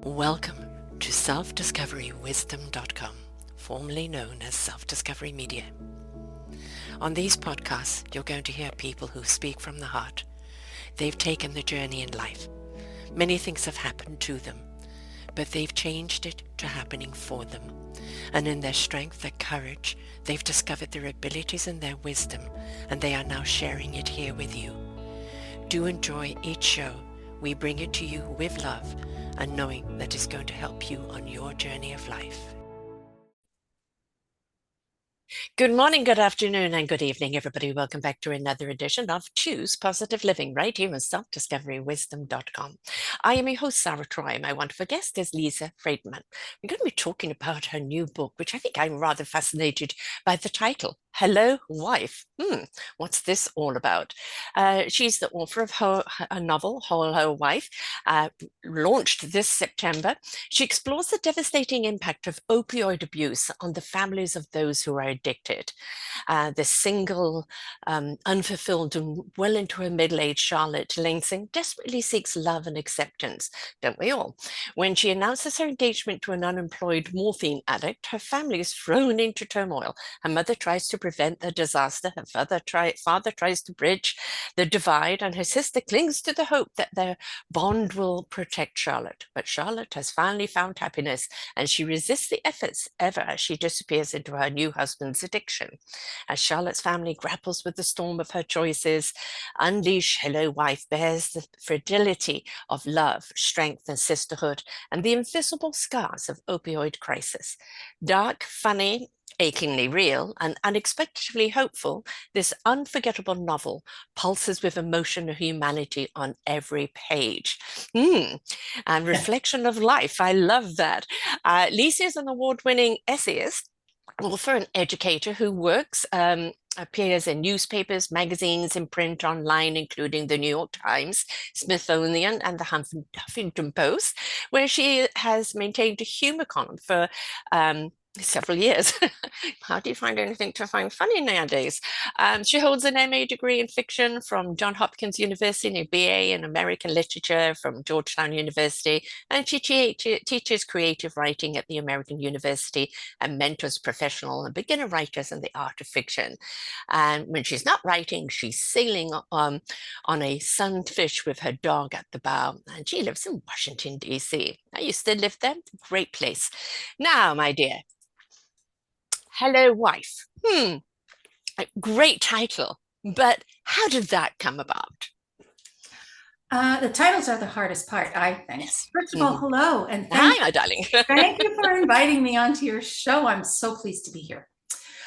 Welcome to selfdiscoverywisdom.com, formerly known as Self-Discovery Media. On these podcasts, you're going to hear people who speak from the heart. They've taken the journey in life. Many things have happened to them, but they've changed it to happening for them. And in their strength, their courage, they've discovered their abilities and their wisdom, and they are now sharing it here with you. Do enjoy each show. We bring it to you with love and knowing that it's going to help you on your journey of life. Good morning, good afternoon, and good evening, everybody. Welcome back to another edition of Choose Positive Living right here on selfdiscoverywisdom.com. I am your host, Sarah Troy, and my wonderful guest is Lisa Friedman. We're going to be talking about her new book, which I think I'm rather fascinated by the title, Hello, Wife. What's this all about? She's the author of a novel, Hello, Wife, launched this September. She explores the devastating impact of opioid abuse on the families of those who are addicted. The single, unfulfilled, and well into her middle-age Charlotte Lansing desperately seeks love and acceptance, don't we all? When she announces her engagement to an unemployed morphine addict, her family is thrown into turmoil. Her mother tries to prevent the disaster. Her father tries to bridge the divide, and her sister clings to the hope that their bond will protect Charlotte. But Charlotte has finally found happiness, and she resists the efforts ever as she disappears into her new husband's addiction. As Charlotte's family grapples with the storm of her choices, Unleash Hello, Wife bears the fragility of love, strength, and sisterhood, and the invisible scars of opioid crisis. Dark, funny, achingly real, and unexpectedly hopeful, this unforgettable novel pulses with emotion and humanity on every page. And reflection of life. I love that. Lisa is an award-winning essayist, author, and educator who appears in newspapers, magazines, in print, online, including the New York Times, Smithsonian, and the Huffington Post, where she has maintained a humor column for several years. How do you find anything to find funny nowadays? She holds an MA degree in fiction from Johns Hopkins University and a BA in American Literature from Georgetown University, and she teaches creative writing at the American University and mentors professional and beginner writers in the art of fiction. And when she's not writing, she's sailing on a sunfish with her dog at the bow, and she lives in Washington, D.C. I used to live there. Great place. Now, my dear, Hello, Wife. Great title, but how did that come about? The titles are the hardest part, I think. Yes. First of all, hello, and Hi, my darling. thank you for inviting me onto your show. I'm so pleased to be here.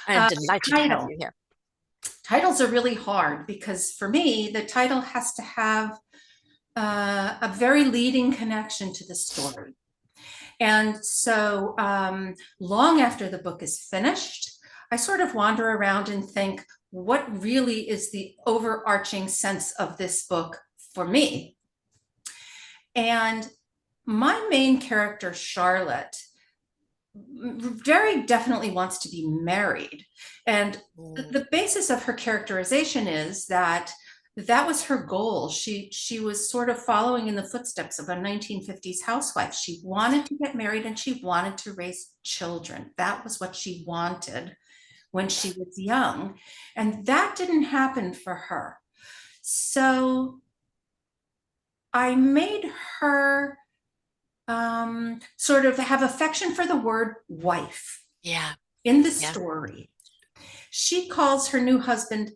I'm delighted to have you here. Titles are really hard because for me, the title has to have a very leading connection to the story. And so long after the book is finished, I sort of wander around and think, what really is the overarching sense of this book for me? And my main character, Charlotte, very definitely wants to be married. And the basis of her characterization is that was her goal. She was sort of following in the footsteps of a 1950s housewife. She wanted to get married and she wanted to raise children. That was what she wanted when she was young. And that didn't happen for her. So I made her sort of have affection for the word wife. Yeah. In the story, she calls her new husband,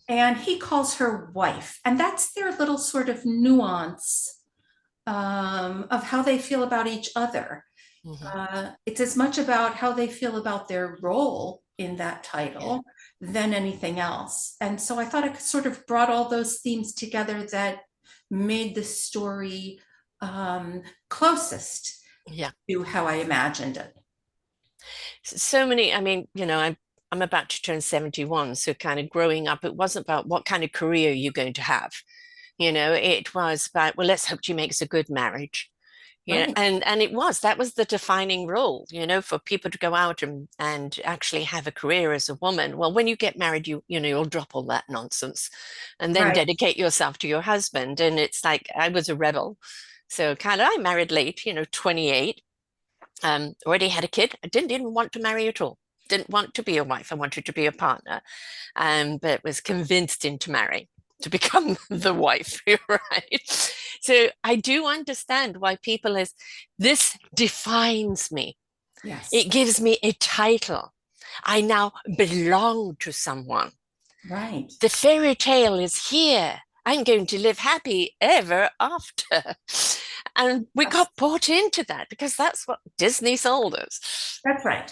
and he calls her wife. And that's their little sort of nuance of how they feel about each other. It's as much about how they feel about their role in that title than anything else. And so I thought it sort of brought all those themes together that made the story closest to how I imagined it. So many, I mean, I'm about to turn 71, so kind of growing up, it wasn't about what kind of career you're going to have. It was about, well, let's hope she makes a good marriage. Right. And that was the defining role, for people to go out and actually have a career as a woman. Well, when you get married, you'll drop all that nonsense and then dedicate yourself to your husband. And it's like, I was a rebel. So kind of, I married late, 28, already had a kid. I didn't even want to marry at all. Didn't want to be a wife. I wanted to be a partner, but was convinced into marrying to become the wife, right? So I do understand why people is, this defines me. Yes. It gives me a title. I now belong to someone. Right. The fairy tale is here. I'm going to live happy ever after. And we got bought into that because that's what Disney sold us. That's right.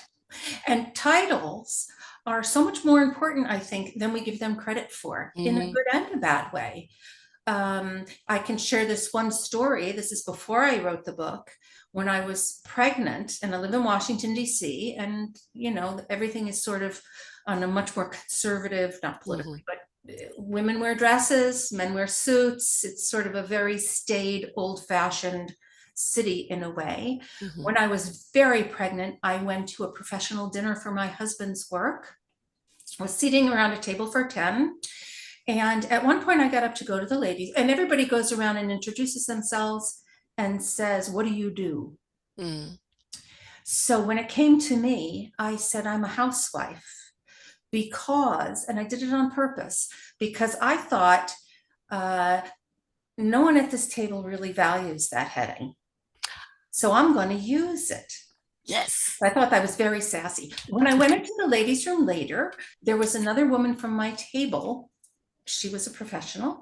And titles are so much more important, I think, than we give them credit for, in a Mm-hmm, good and a bad way. I can share this one story. This is before I wrote the book. When I was pregnant, and I live in Washington, D.C., and everything is sort of on a much more conservative, not mm-hmm, politically, but women wear dresses, men wear suits. It's sort of a very staid, old-fashioned city in a way. mm-hmm, When I was very pregnant, I went to a professional dinner for my husband's work. I was sitting around a table for 10. And at one point, I got up to go to the ladies, and everybody goes around and introduces themselves and says, "What do you do?" mm. So when it came to me, I said, "I'm a housewife," because, and I did it on purpose, because I thought no one at this table really values that heading. So I'm going to use it. Yes. I thought that was very sassy. When I went into the ladies' room later, there was another woman from my table. She was a professional.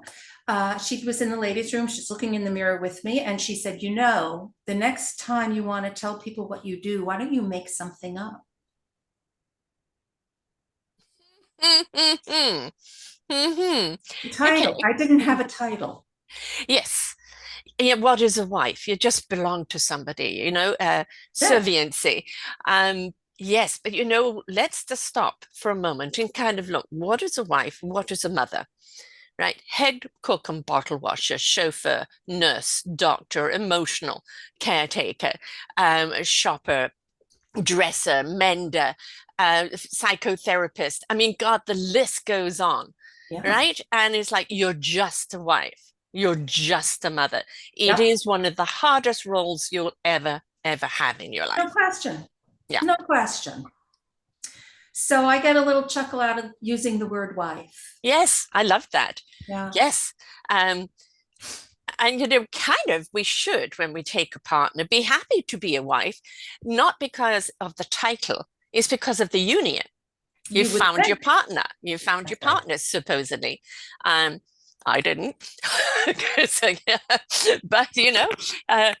She was in the ladies' room. She's looking in the mirror with me. And she said, the next time you want to tell people what you do, why don't you make something up? Mm-hmm, mm-hmm. The Okay. title. I didn't have a title. Yes. Yeah, what is a wife? You just belong to somebody, Yes. serviency. Yes, but let's just stop for a moment and kind of look, what is a wife? What is a mother? Right? Head cook and bottle washer, chauffeur, nurse, doctor, emotional caretaker, shopper, dresser, mender, psychotherapist. I mean, God, the list goes on, Yeah. right? And it's like, you're just a wife. You're just a mother. It Yep. is one of the hardest roles you'll ever have in your No life. question. Yeah. No question. So I get a little chuckle out of using the word wife. Yes, I love that. Yeah. Yes. Um, and kind of we should, when we take a partner, be happy to be a wife, not because of the title, it's because of the union. You You would found your think. partner. You found your That's right. partner, supposedly. Um, I didn't. So, yeah. But, uh,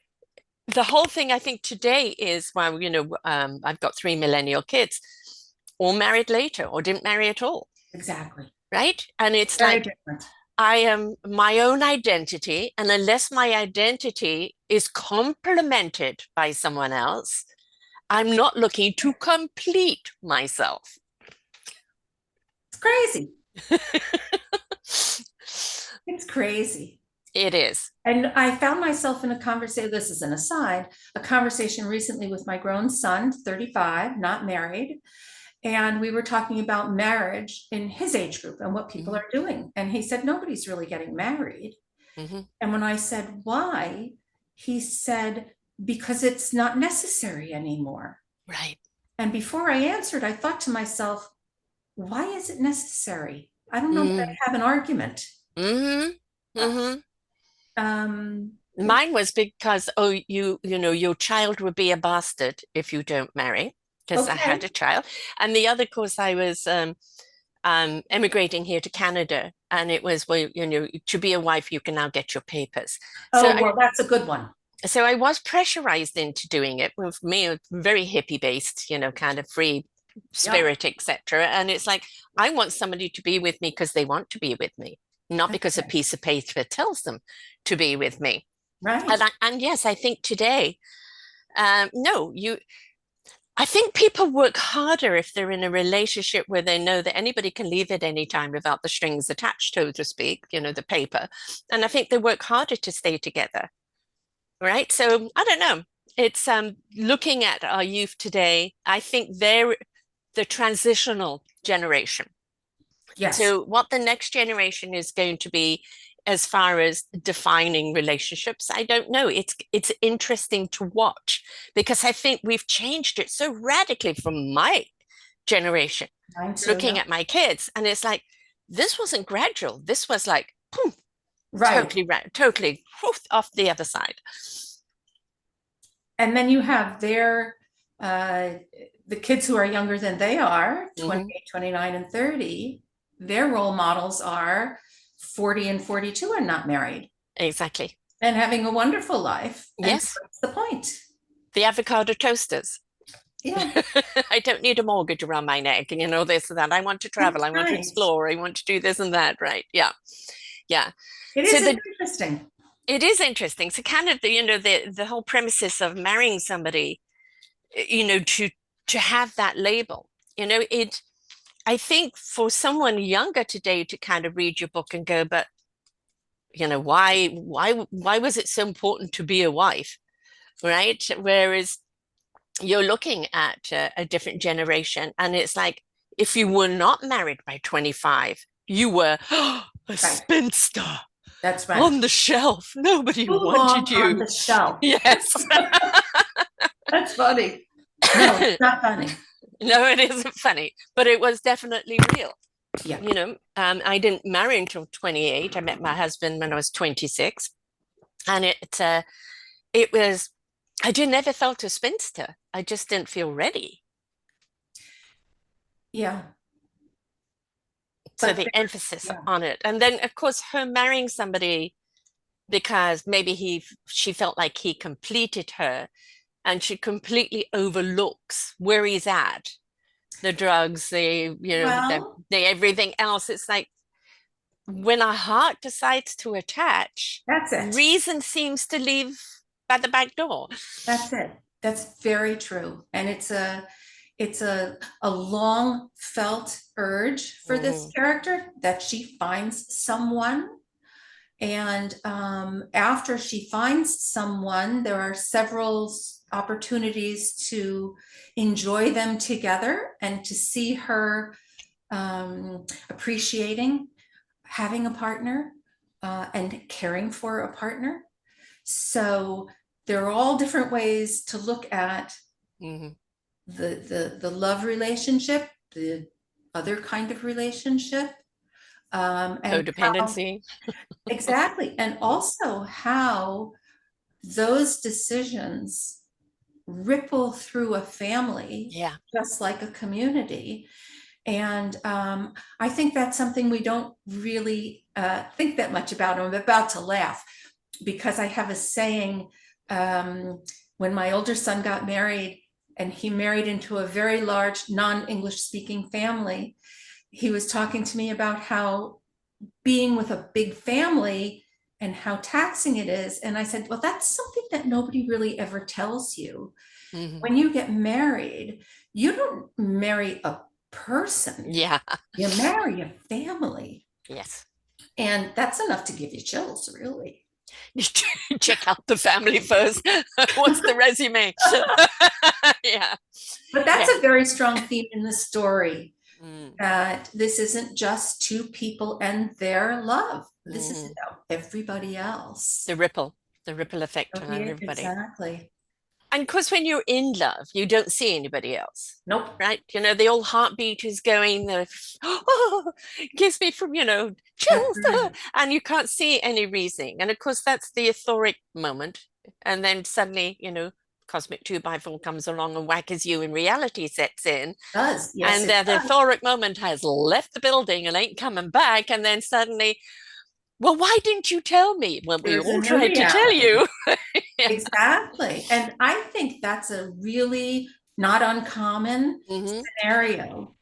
the whole thing I think today is, well, I've got three millennial kids, all married later or didn't marry at all, Exactly. right? And it's Very like, different. I am my own identity. And unless my identity is complemented by someone else, I'm not looking to complete myself. It's crazy. It's crazy. It is. And I found myself in a conversation, this is an aside, a conversation recently with my grown son, 35, not married. And we were talking about marriage in his age group and what people Mm-hmm, are doing. And he said, nobody's really getting married. mm-hmm, And when I said, why? He said, because it's not necessary anymore. right. And before I answered, I thought to myself, why is it necessary? I don't know that Mm-hmm, I have an argument. mm-hmm, Uh, mm-hmm. Um, Mine was because, oh, your child would be a bastard if you don't marry, because I had okay. a child. And the other course I was emigrating here to Canada, and it was, well, to be a wife, you can now get your papers. So Oh, well, that's a good one. I was pressurized into doing it. With me, very hippie based, kind of free Yeah, spirit, etc. And it's like, I want somebody to be with me because they want to be with me, not that's because a right. piece of paper tells them to be with me. Right. And yes, I think today, no, I think people work harder if they're in a relationship where they know that anybody can leave at any time without the strings attached, so to speak, the paper. And I think they work harder to stay together, right? So I don't know. It's looking at our youth today, I think they're the transitional generation. Yes. So what the next generation is going to be as far as defining relationships, I don't know. It's interesting to watch because I think we've changed it so radically from my generation, Mine too, looking yeah. at my kids, and it's like this wasn't gradual. This was like boom, Right. totally whoof, off the other side. And then you have uh, the kids who are younger than they are, Hmm. 28, 29, and 30, their role models are 40 and 42 and not married Exactly. and having a wonderful life. And Yes, what's the point? the avocado toasters. Yeah, I don't need a mortgage around my neck, and this and that. I want to travel. that's I want to right. explore. I want to do this and that. Right? Yeah, yeah. It So is the interesting. it is interesting. So kind of the whole premises of marrying somebody, to have that label, it. I think for someone younger today to kind of read your book and go, but why was it so important to be a wife, right? Whereas you're looking at a different generation, and it's like if you were not married by 25, you were a Right. spinster That's right. on the shelf. Nobody Too wanted long on you. the shelf. Yes. That's funny. No, it's not funny. No, it isn't funny, but it was definitely real. Yeah. I didn't marry until 28. I met my husband when I was 26, and it was I just never felt a spinster. I just didn't feel ready. Yeah. So But the emphasis yeah. on it, and then of course her marrying somebody because maybe she felt like he completed her, and she completely overlooks where he's at, the drugs, Well, the everything else. It's like when our heart decides to attach, that's it. reason seems to leave by the back door. That's it. That's very true. And it's a long felt urge for this Hmm. character that she finds someone. And after she finds someone, there are several opportunities to enjoy them together and to see her appreciating having a partner and caring for a partner. So there are all different ways to look at Hmm. the love relationship, the other kind of relationship, and how Codependency. exactly, and also how those decisions ripple through a family, Yeah. just like a community. And I think that's something we don't really think that much about. I'm about to laugh because I have a saying when my older son got married, and he married into a very large non-English speaking family. He was talking to me about how being with a big family and how taxing it is. And I said, well, that's something that nobody really ever tells you. Hmm. When you get married, you don't marry a person, Yeah. you marry a family. Yes. And that's enough to give you chills, really. Check out the family first. What's the resume? Yeah. But that's Yeah. a very strong theme in the story, Mm. that this isn't just two people and their love. This is Mm. about everybody else. The ripple effect on Okay, everybody. exactly. And of course, when you're in love, you don't see anybody else, Nope. right? The old heartbeat is going, oh, gives me from, That's chills, right. and you can't see any reasoning. And of course, that's the euphoric moment. And then suddenly, cosmic 2x4 comes along and whackers you, and reality sets in. It does. Yes, And it the does. euphoric moment has left the building and ain't coming back. And then suddenly, well, why didn't you tell me? Well, we There's a all new tried to tell reality. you. Yeah. Exactly. And I think that's a really not uncommon Hmm. scenario.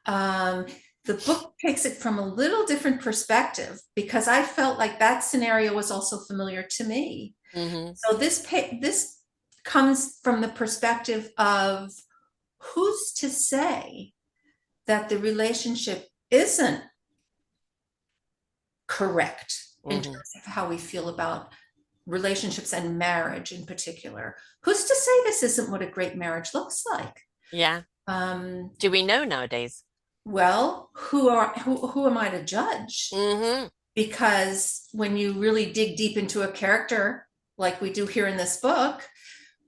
Um, the book takes it from a little different perspective because I felt like that scenario was also familiar to me. Hmm. So this comes from the perspective of who's to say that the relationship isn't correct in Hmm. terms of how we feel about relationships and marriage in particular. Who's to say this isn't what a great marriage looks like? Yeah. Um, Do we know nowadays? well, who am I to judge? Hmm. because when you really dig deep into a character, like we do here in this book,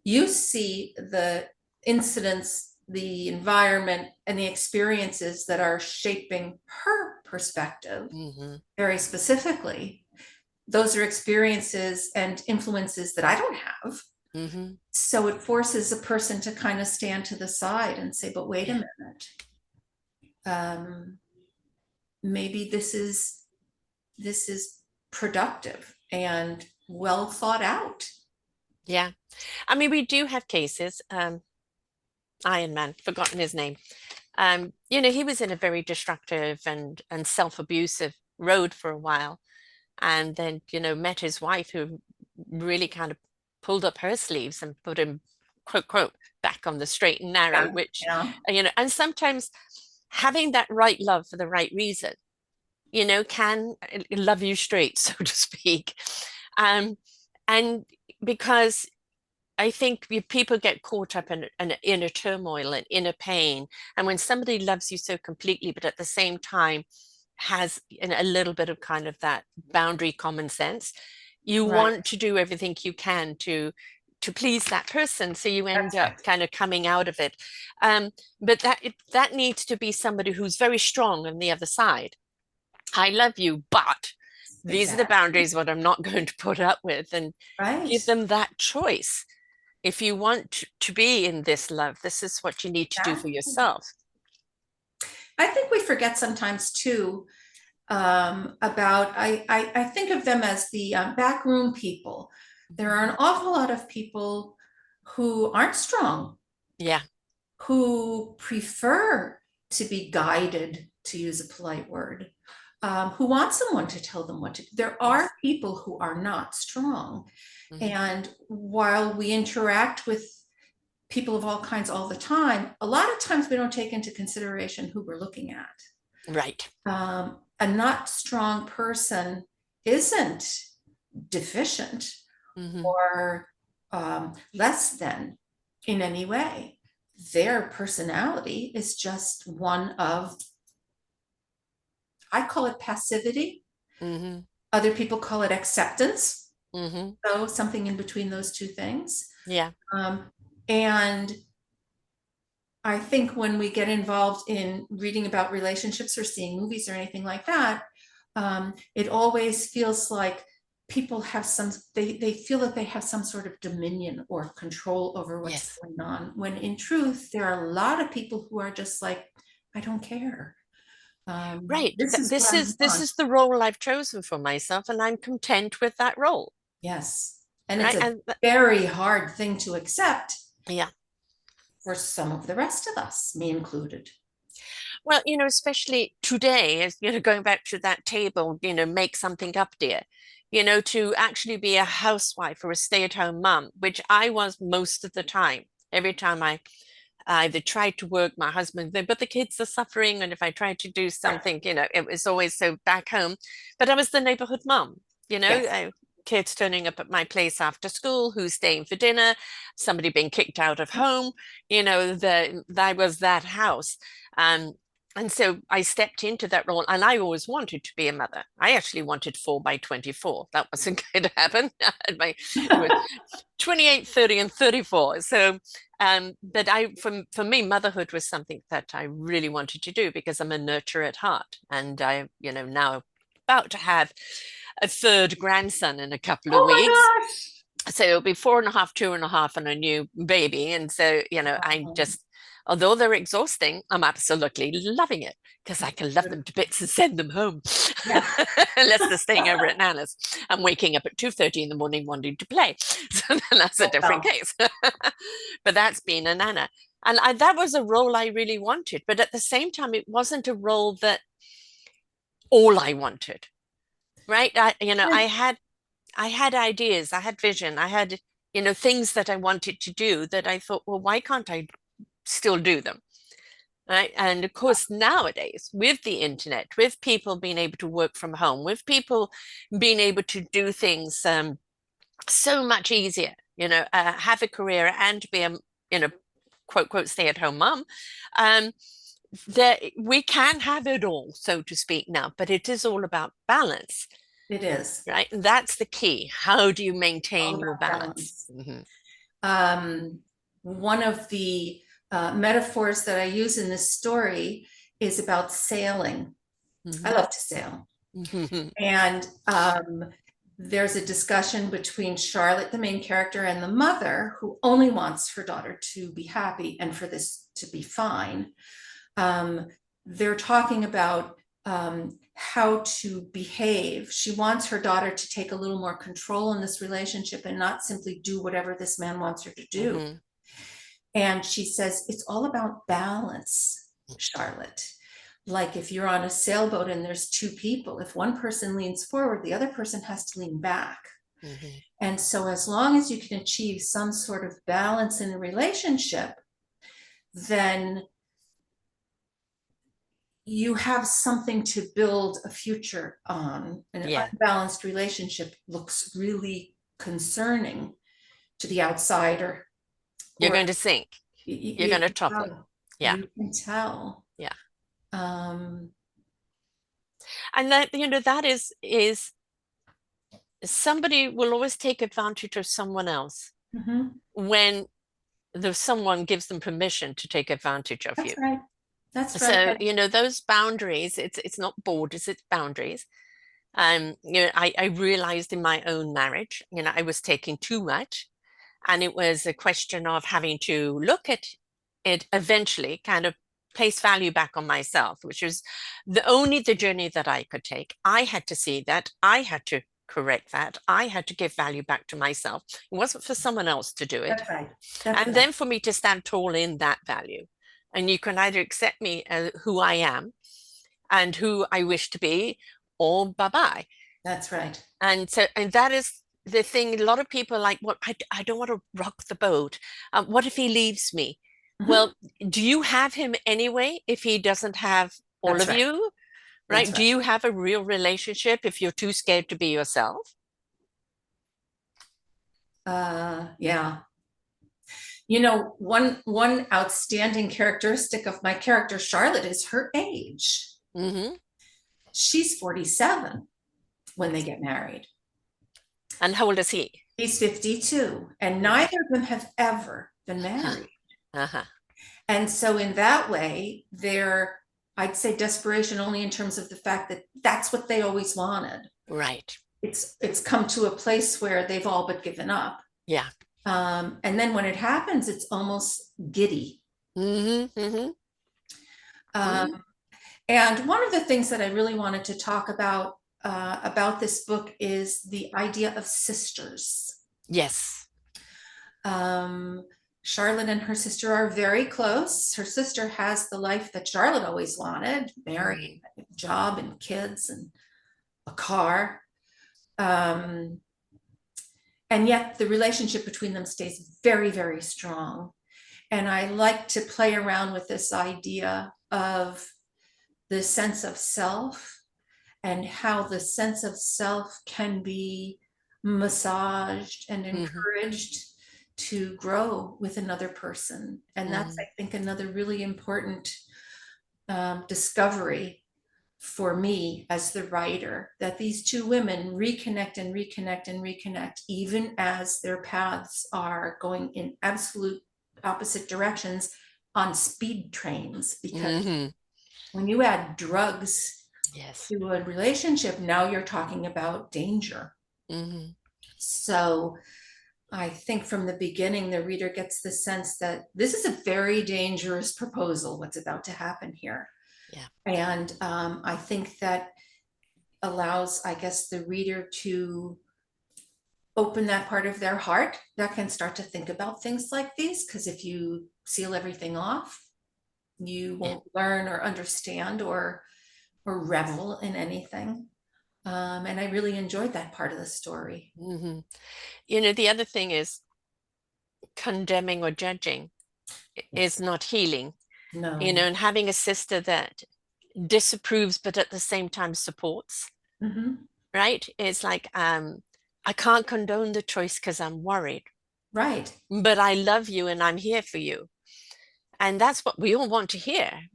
you see the incidents, the environment, and the experiences that are shaping her perspective Hmm. very specifically. Those are experiences and influences that I don't have. Hmm. So it forces a person to kind of stand to the side and say, but wait a Yeah. minute. Um, maybe this is productive and well thought out. Yeah. I mean, we do have cases. Iron Man, forgotten his name. He was in a very destructive and self-abusive road for a while, and then, met his wife who really kind of pulled up her sleeves and put him, quote, quote, back on the straight and narrow, Yeah, which, yeah, and sometimes having that right love for the right reason, can love you straight, so to speak. Um, and because I think people get caught up in inner turmoil and inner pain. And when somebody loves you so completely, but at the same time has a little bit of kind of that boundary common sense, you right. want to do everything you can to please that person. So you end That's up right. kind of coming out of it. But that needs to be somebody who's very strong on the other side. I love you, but these are the Exactly. boundaries what I'm not going to put up with, and Right. give them that choice. If you want to be in this love, this is what you need to do for Exactly. yourself. I think we forget sometimes too, about, I think of them as the backroom people. There are an awful lot of people who aren't strong, Yeah. who prefer to be guided, to use a polite word, who want someone to tell them what to do. There are Yes. people who are not strong. Hmm. And while we interact with people of all kinds all the time, a lot of times we don't take into consideration who we're looking at. Right. A not strong person isn't deficient Hmm. or less than in any way. Their personality is just one of, I call it passivity. Hmm. Other people call it acceptance. Hmm. So something in between those two things. Yeah. Um, and I think when we get involved in reading about relationships or seeing movies or anything like that, it always feels like people have they feel that they have some sort of dominion or control over what's Yes. going on, when in truth, there are a lot of people who are just like, I don't care. Right. This is what This I is this want. is the role I've chosen for myself, and I'm content with that role. Yes. And it's Right. a very hard thing to accept Yeah. for some of the rest of us, me included. Well, especially today, as going back to that table, make something up, dear. To actually be a housewife or a stay-at-home mom, which I was most of the time. Every time I either tried to work, my husband, but the kids are suffering. And if I tried to do Right. something, it was always so back home. But I was the neighborhood mom, Yes. kids turning up at my place after school, who's staying for dinner, somebody being kicked out of home, that was that house. Um, and so I stepped into that role, and I always wanted to be a mother. I actually wanted 4 by 24. That wasn't going to happen. It was 28, 30, and 34. So, but for me, motherhood was something that I really wanted to do because I'm a nurturer at heart. And I, now about to have a third grandson in a couple of Oh weeks. my gosh. So it'll be 4.5, 2.5, and a new baby. And so, I Um, just, although they're exhausting, I'm absolutely loving it because I can love them to bits and send them home. yes. Unless they're staying over at Nana's. I'm waking up at 2:30 in the morning wanting to play. So then that's a Oh, different well, case. But that's been a Nana. And that was a role I really wanted. But at the same time, it wasn't a role that all I wanted. Right. I had ideas, I had vision, I had, things that I wanted to do that I thought, well, why can't I still do them? Right. And of course, nowadays, with the internet, with people being able to work from home, with people being able to do things so much easier, have a career and be a, quote, quote, stay at home mom, um, there we can have it all, so to speak now, but it is all about balance, It is right? And that's the key. How do you all maintain your about balance? balance. Um, one of the metaphors that I use in this story is about sailing. I Mhm. love to sail. And there's a discussion between Charlotte, the main character, and the mother, who only wants her daughter to be happy and for this to be fine. Um, they're talking about how to behave. She wants her daughter to take a little more control in this relationship and not simply do whatever this man wants her to do. Mhm. And she says, it's all about balance, Charlotte. Like if you're on a sailboat and there's two people, if one person leans forward, the other person has to lean back. Mhm. And so, as long as you can achieve some sort of balance in a relationship, then you have something to build a future on. An Yeah, unbalanced relationship looks really concerning to the outsider, you're or going to sink. You're you going to can topple. tell. Yeah, You can tell. yeah. Um, And that, that is somebody will always take advantage of someone else mhm. when the someone gives them permission to take advantage of That's you. right. That's right. So, those boundaries, it's not borders, it's boundaries. I realized in my own marriage, I was taking too much, and it was a question of having to look at it eventually, kind of place value back on myself, which was the journey that I could take. I had to see that. I had to correct that. I had to give value back to myself. It wasn't for someone else to do it. That's right. That's And right. then for me to stand tall in that value. And you can either accept me as who I am and who I wish to be, or bye bye. That's right. And that is the thing. A lot of people are like, well, I don't want to rock the boat. What if he leaves me? Mhm. Well, do you have him anyway if he doesn't have all That's of right. you? That's Right? Do right. you have a real relationship if you're too scared to be yourself? Yeah. You know, one outstanding characteristic of my character Charlotte is her age. Hmm. She's 47 when they Yes. get married. And how old is he? He's 52, and Right. neither of them have ever been Huh. married. Uh-huh. And so, in that way, they're, I'd say, desperation only in terms of the fact that that's what they always wanted. Right. It's come to a place where they've all but given up. Yeah. And then when it happens, it's almost giddy. Hmm. Hmm. Um, Hmm. and one of the things that I really wanted to talk about this book is the idea of sisters. Yes. Um, Charlotte and her sister are very close. Her sister has the life that Charlotte always wanted, married, Hmm. job and kids and a car. Um, and yet the relationship between them stays very, very strong. And I like to play around with this idea of the sense of self and how the sense of self can be massaged and Hmm. encouraged to grow with another person. And that's, I Hmm. think, another really important discovery for me as the writer, that these two women reconnect and reconnect and reconnect, even as their paths are going in absolute opposite directions on speed trains. Because Hmm. when you add drugs Yes. to a relationship, now you're talking about danger. Hmm. So I think from the beginning, the reader gets the sense that this is a very dangerous proposal, what's about to happen here. Yeah. And I think that allows, I guess, the reader to open that part of their heart that can start to think about things like these. Because if you seal everything off, you Yeah. won't learn or understand or revel in anything. And I really enjoyed that part of the story. Hmm. The other thing is condemning or judging is not healing, No. and having a sister that disapproves but at the same time supports, Hmm. right? It's like, I can't condone the choice because I'm worried, Right. but I love you and I'm here for you. And that's what we all want to hear.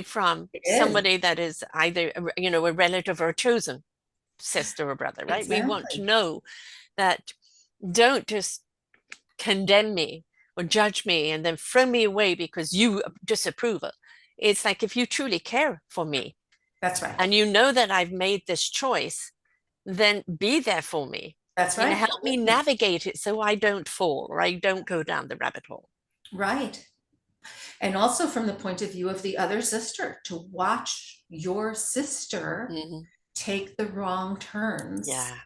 from It is. somebody that is either, a relative or a chosen sister or brother, right? We want to Exactly. know that don't just condemn me or judge me and then throw me away because you disapprove it. It's like if you truly care for me That's right. and you know that I've made this choice, then be there for me. That's right. Help me navigate it so I don't fall or I don't go down the rabbit hole. Right. And also from the point of view of the other sister, to watch your sister Hmm. take the wrong turns, Yeah.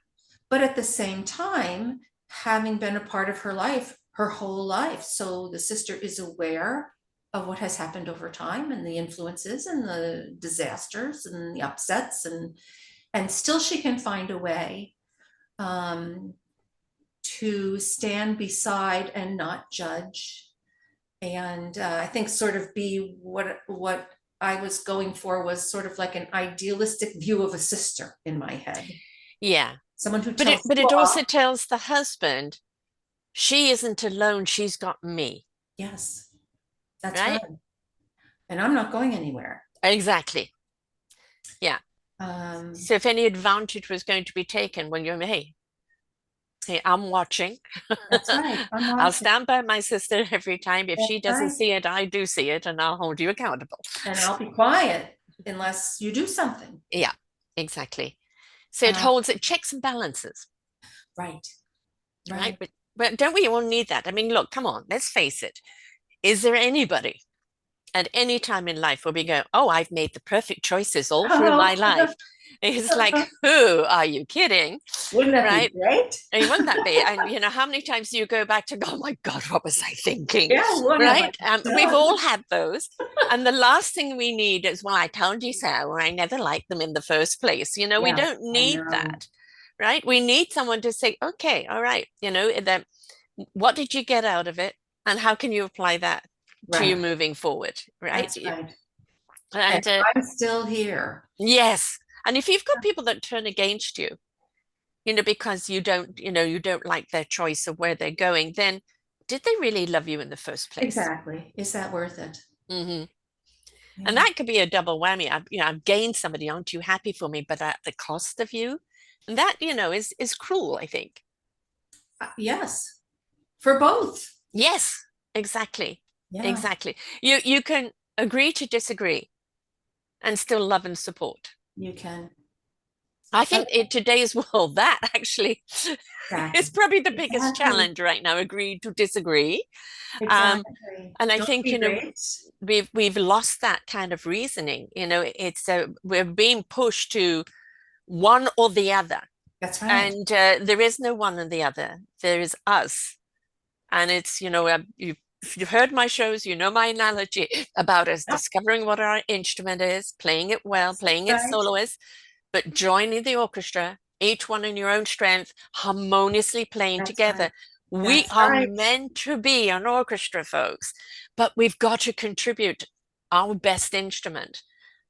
but at the same time, having been a part of her life, her whole life. So the sister is aware of what has happened over time and the influences and the disasters and the upsets, and still she can find a way um, to stand beside and not judge. And I think sort of be what I was going for was sort of like an idealistic view of a sister in my head. Yeah. Someone who But it tells but you it also off. tells the husband she isn't alone, she's got me, Yes, that's right. right? And I'm not going anywhere. Exactly. Yeah. Um, So if any advantage was going to be taken when you're, hey, I'm watching. that's right. I'm I'll watching. stand by my sister every time. If she That's doesn't right. see it, I do see it, and I'll hold you accountable. And I'll be quiet unless you do something. Yeah, exactly. So Uh, it checks and balances, right, right? right. But don't we all need that? I mean, look, come on, let's face it. Is there anybody at any time in life where we go, oh, I've made the perfect choices all through my Oh, life? It's like, who are you kidding? wouldn't that be Right? great? I mean, wouldn't that be? And how many times do you go back to, oh my God, what was I thinking? Yeah, what have I Right? We've done? all had those. And the last thing we need is, well, I told you so, or I never liked them in the first place. We Yes, don't I need know. that, right? We need someone to say, okay, all right, that what did you get out of it? And how can you apply that to you Right. moving forward, right? That's right. And And I'm still here. yes. And if you've got people that turn against you, because you don't like their choice of where they're going, then did they really love you in the first place? Exactly. Is that worth it? Hmm. And Yeah. that could be a double whammy. I've gained somebody, aren't you happy for me, but at the cost of you. And that, is cruel, I think. Yes, for both. Yes, exactly. Yeah, Exactly. You can agree to disagree and still love and support. you can. I Oh, think in today's world, that actually is exactly. probably the biggest Exactly. challenge right now, agree to disagree. Um, Exactly. and I Don't think, be great. we've lost that kind of reasoning. It's we're being pushed to one or the other, That's right. and there is no one or the other. There is us, and it's if you've heard my shows, you know my analogy about us Yep, discovering what our instrument is, playing it well, playing it right. soloist, but joining the orchestra, each one in your own strength, harmoniously playing That's right. together. We That's are right. meant to be an orchestra, folks, but we've got to contribute our best instrument.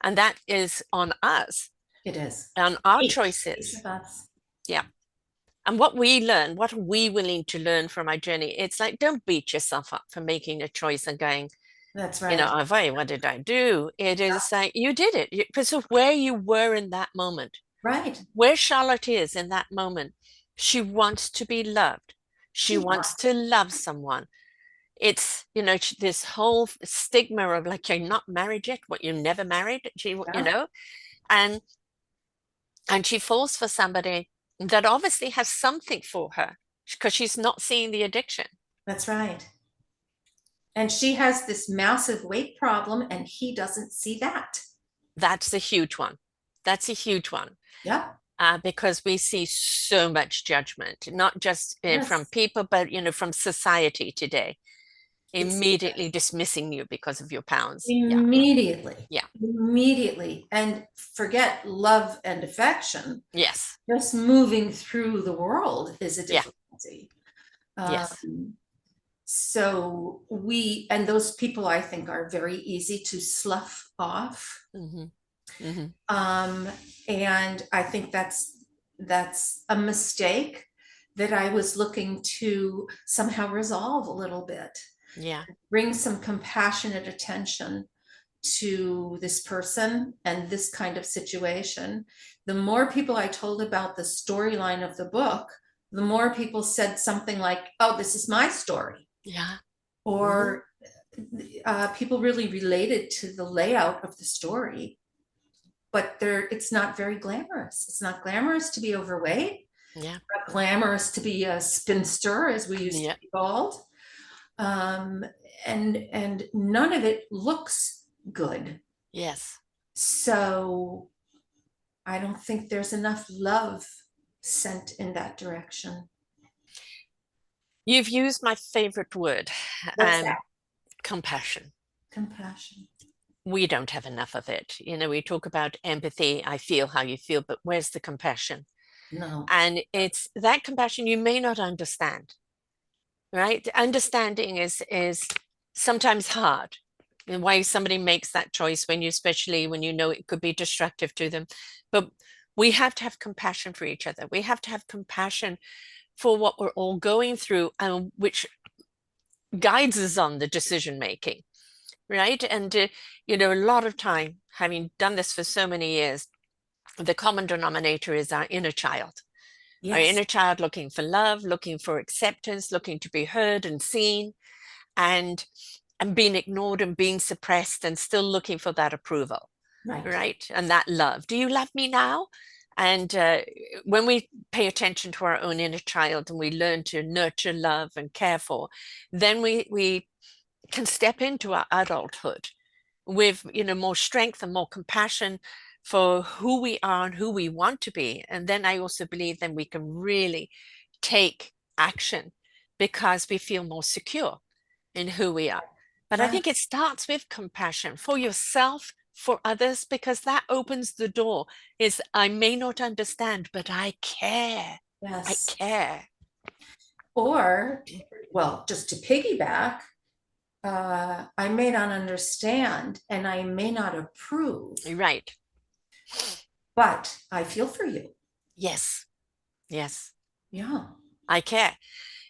And that is on us, It is. on our Each choices. of us. Yeah. And what we learn, what are we willing to learn from our journey? It's like, don't beat yourself up for making a choice and going, That's right. oh, wait, what did I do? It is like you did it because of where you were in that moment. Right. Where Charlotte is in that moment, she wants to be loved. She She wants wants. to love someone. It's, this whole stigma of like, you're not married yet, what, you never married, Yeah, and she falls for somebody that obviously has something for her because she's not seeing the addiction. that's right. And she has this massive weight problem, and he doesn't see that. That's a huge one. That's a huge one. Yep. Because we see so much judgment, not just from Yes. people, but from society today, It's immediately dismissing you because of your pounds. Yeah, immediately, yeah, immediately, and forget love and affection. yes, Just moving through the world is a yeah, difficulty. yes. Um, so and those people I think are very easy to slough off. Hmm. Hmm. Um, and I think that's a mistake that I was looking to somehow resolve a little bit, Yeah, bring some compassionate attention to this person and this kind of situation, the more people I told about the storyline of the book, the more people said something like, oh, this is my story. Yeah. Or people really related to the layout of the story, but it's not very glamorous. It's not glamorous to be overweight, Yeah. not glamorous to be a spinster, as we used to Yeah. be called. Um, and none of it looks good. Yes. So I don't think there's enough love sent in that direction. You've used my favorite word, What's that? compassion. Compassion. We don't have enough of it. We talk about empathy. I feel how you feel, but where's the compassion? No. And it's that compassion you may not understand, right? Understanding is sometimes hard. And why somebody makes that choice when you, especially when you know it could be destructive to them. But we have to have compassion for each other. We have to have compassion for what we're all going through, and which guides us on the decision making, right? And a lot of time, having done this for so many years, the common denominator is our inner child. Our Yes. inner child looking for love, looking for acceptance, looking to be heard and seen, and being ignored and being suppressed and still looking for that approval, Right. right? And that love. Do you love me now? And when we pay attention to our own inner child and we learn to nurture, love, and care for, then we can step into our adulthood with more strength and more compassion for who we are and who we want to be. And then I also believe then we can really take action because we feel more secure in who we are. But I Right. think it starts with compassion for yourself, for others, because that opens the door. Is I may not understand, but I care. I Yes. care. Or, well, just to piggyback, I may not understand and I may not approve, Right. but I feel for you. Yes. Yes. Yeah. I care.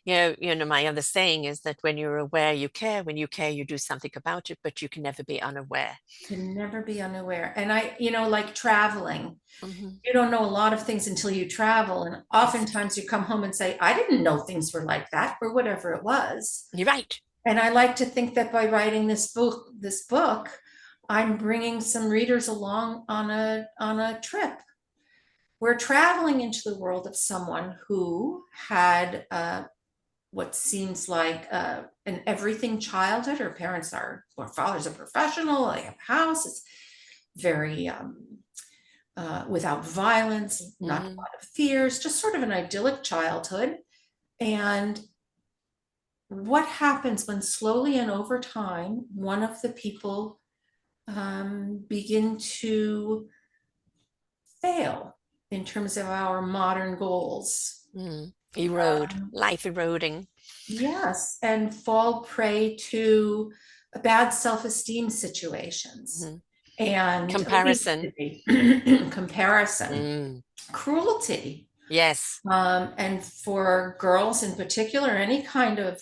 My other saying is that when you're aware, you care. When you care, you do something about it, but you can never be unaware. Can never be unaware. And like traveling, Mhm. you don't know a lot of things until you travel. And oftentimes you come home and say, I didn't know things were like that, or whatever it was. You're right. And I like to think that by writing this book, I'm bringing some readers along on a trip. We're traveling into the world of someone who had what seems like an everything childhood. Her parents her father's a professional, they have a house, it's very without violence, not a Hmm. lot of fears, just sort of an idyllic childhood. And what happens when slowly and over time, one of the people begin to fail in terms of our modern goals? Mm. Erode, life eroding. Yes, and fall prey to bad self-esteem situations Mhm. and Comparison. obesity, comparison, Mm. cruelty. Yes. And for girls in particular, any kind of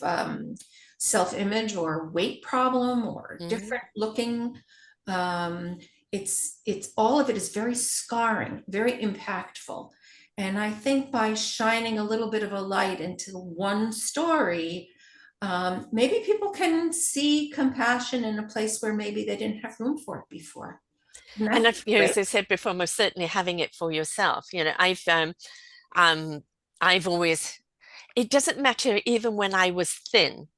self-image or weight problem or Hmm. different looking, um, it's all of it is very scarring, very impactful. And I think by shining a little bit of a light into one story, maybe people can see compassion in a place where maybe they didn't have room for it before. And And that's I've, great. as I said before, most certainly having it for yourself. Um, I've always, it doesn't matter even when I was thin,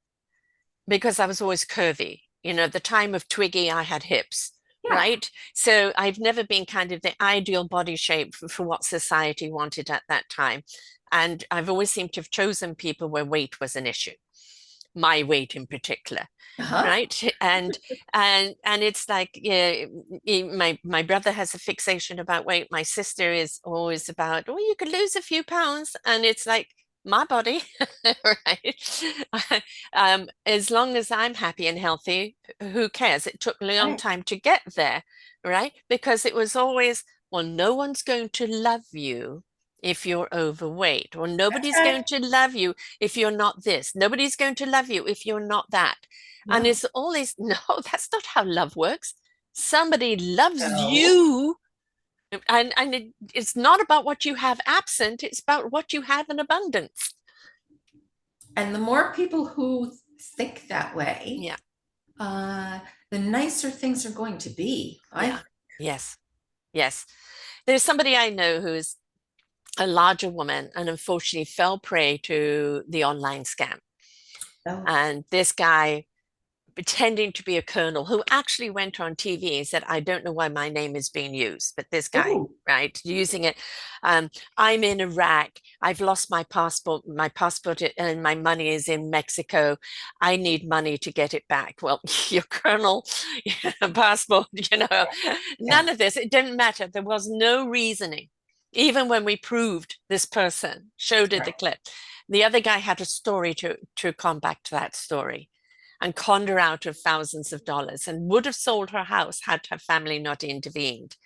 because I was always curvy. At the time of Twiggy, I had hips, Yeah. right? So I've never been kind of the ideal body shape for what society wanted at that time. And I've always seemed to have chosen people where weight was an issue, my weight in particular, Uh-huh. right? And it's like, yeah, my brother has a fixation about weight. My sister is always about, oh, you could lose a few pounds, and it's like my body, right? As long as I'm happy and healthy, who cares? It took a long Right. time to get there, right? Because it was always, well, no one's going to love you if you're overweight, or That's nobody's right. going to love you if you're not this. Nobody's going to love you if you're not that. And No. it's always, no, that's not how love works. Somebody loves No. you, and it's not about what you have absent, it's about what you have in abundance. And the more people who think that way, Yeah, uh, the nicer things are going to be. yeah, yes, yes. There's somebody I know who is a larger woman and unfortunately fell prey to the online scam. Oh, And this guy pretending to be a colonel who actually went on TV and said, I don't know why my name is being used, but this guy, oh, right, using it. I'm in Iraq. I've lost my passport and my money is in Mexico. I need money to get it back. Well, your colonel, passport, yeah, none of this. It didn't matter. There was no reasoning. Even when we proved this person, showed it the right, clip, the other guy had a story to come back to that story and conned her out of thousands of dollars and would have sold her house had her family not intervened.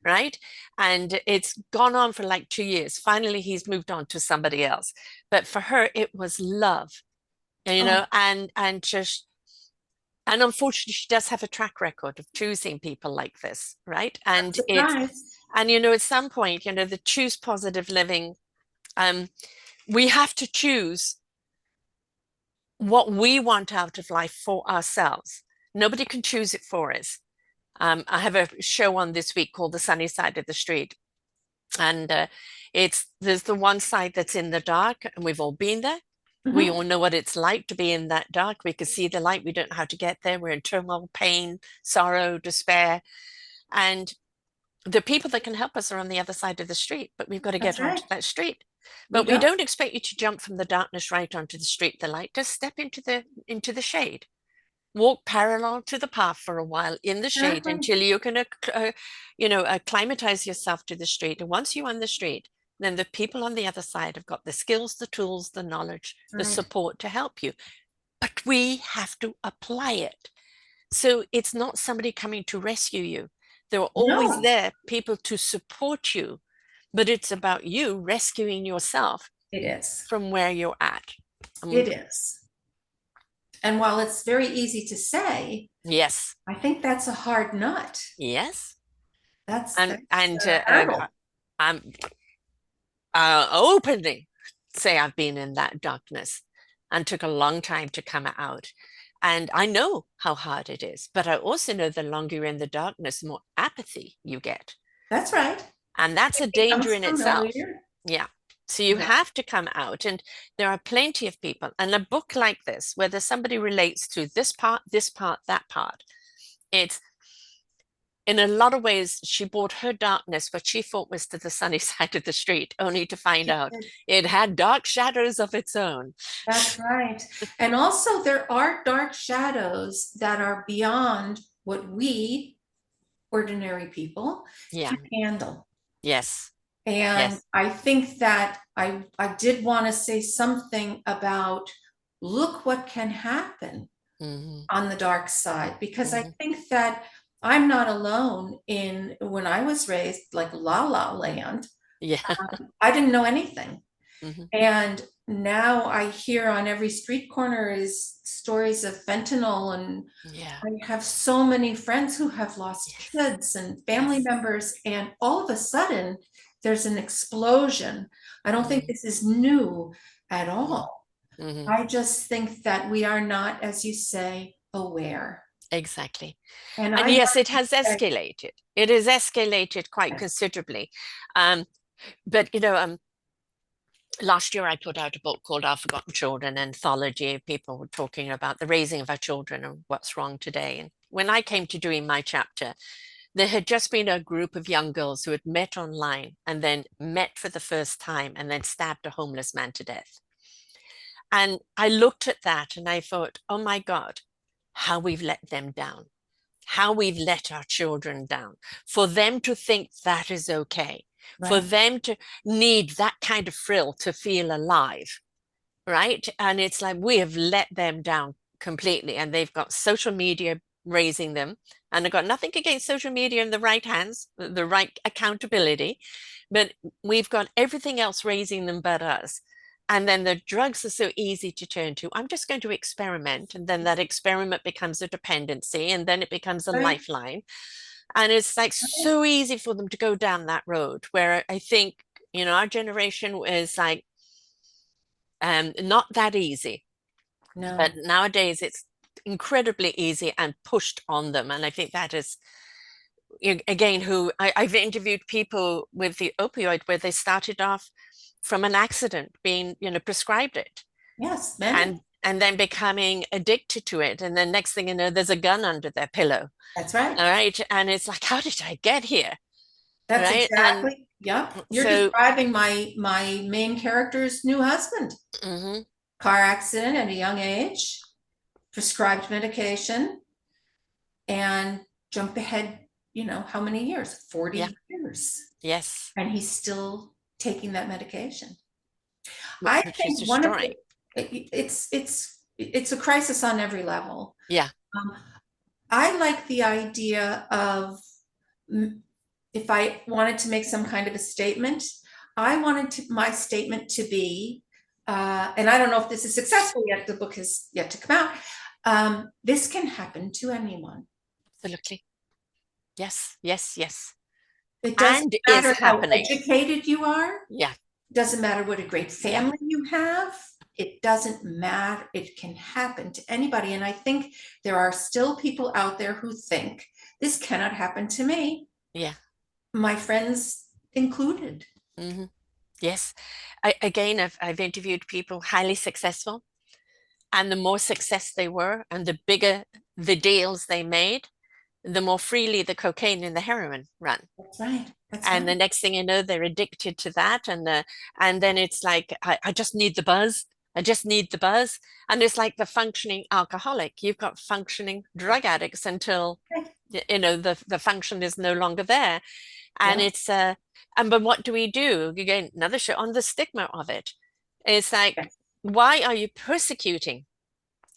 Right. And it's gone on for like 2 years. Finally, he's moved on to somebody else. But for her, it was love, oh, and just, and unfortunately, she does have a track record of choosing people like this, right? not And surprised. at some point, the choose positive living, um, we have to choose what we want out of life for ourselves. Nobody can choose it for us. I have a show on this week called The Sunny Side of the Street. And there's the one side that's in the dark, and we've all been there. We Mhm. all know what it's like to be in that dark. We can see the light. We don't know how to get there. We're in turmoil, pain, sorrow, despair. And the people that can help us are on the other side of the street, but we've got to That's get right. onto that street. We But we don't. don't expect you to jump from the darkness right onto the street, the light. Just step into the shade. Walk parallel to the path for a while in the shade Exactly. until you can, acclimatize yourself to the street. And once you're on the street, then the people on the other side have got the skills, the tools, the knowledge, the Right. support to help you. But we have to apply it. So it's not somebody coming to rescue you. There are always No, there people to support you, but it's about you rescuing yourself it is. from where you're at. It Um, is. And while it's very easy to say, yes, I think that's a hard nut. yes, That's and a hurdle. I'm openly say I've been in that darkness and took a long time to come out. And I know how hard it is, but I also know the longer you're in the darkness, the more apathy you get. That's right. And that's a It danger becomes in itself. familiar. Yeah. So you Yeah. have to come out, and there are plenty of people. And a book like this, whether somebody relates to this part, that part, it's in a lot of ways, she brought her darkness, what she thought was to the sunny side of the street, only to find It out is. it had dark shadows of its own. That's right. And also, there are dark shadows that are beyond what we, ordinary people, Yeah. can handle. Yes. And Yes. I think that I did want to say something about look what can happen Hmm. on the dark side, because I Hmm. think that I'm not alone in when I was raised like La La Land. Yeah. I didn't know anything. Hmm. And now I hear on every street corner is stories of fentanyl, and Yeah. I have so many friends who have lost Yes. kids and family Yes. members, and all of a sudden there's an explosion. I don't think Hmm. this is new at Hmm. all. Hmm. I just think that we are not, as you say, aware. Exactly. And And I yes, it have to has say, escalated. It has escalated quite yes, considerably. Um, but last year I put out a book called Our Forgotten Children, anthology. People were talking about the raising of our children and what's wrong today. And when I came to doing my chapter, there had just been a group of young girls who had met online and then met for the first time and then stabbed a homeless man to death. And I looked at that and I thought, oh my God, how we've let them down, how we've let our children down, for them to think that is okay, for right, them to need that kind of thrill to feel alive, right? And it's like we have let them down completely. And they've got social media raising them. And they've got nothing against social media in the right hands, the right accountability, but we've got everything else raising them but us. And then the drugs are so easy to turn to. I'm just going to experiment. And then that experiment becomes a dependency, and then it becomes a Right, lifeline. And it's like right. so easy for them to go down that road where I think, our generation is like not that easy. But No. nowadays it's incredibly easy and pushed on them. And I think that is, again, I've interviewed people with the opioid where they started off from an accident being, prescribed it Yes, many. and then becoming addicted to it. And then next thing you know, there's a gun under their pillow. That's right. All right. And it's like, how did I get here? That's Right. And exactly, yep. You're so, describing my main character's new husband. mhm, Car accident at a young age, prescribed medication, and jump ahead, how many years? yeah, 40 years. yes, And he's still taking that medication. I which is think one of destroying. it's a crisis on every level. Yeah. Um, I like the idea of if I wanted to make some kind of a statement, I wanted my statement to be, and I don't know if this is successful yet, the book has yet to come out. This can happen to anyone. Absolutely. Yes, yes, yes. It doesn't And is matter how happening. educated you are, Yeah, doesn't matter what a great yeah, family you have. It doesn't matter. It can happen to anybody. And I think there are still people out there who think this cannot happen to me, yeah. my friends included. Hmm. Yes. Again, I've interviewed people highly successful, and the more success they were, and the bigger the deals they made, the more freely the cocaine and the heroin run. That's right. That's And the right. next thing you know, they're addicted to that, and then it's like, I just need the buzz. I just need the buzz. And it's like the functioning alcoholic. You've got functioning drug addicts until Right. the function is no longer there. And Yeah. it's and but what do we do? Again, another show on the stigma of it. It's like, Yes. why are you persecuting?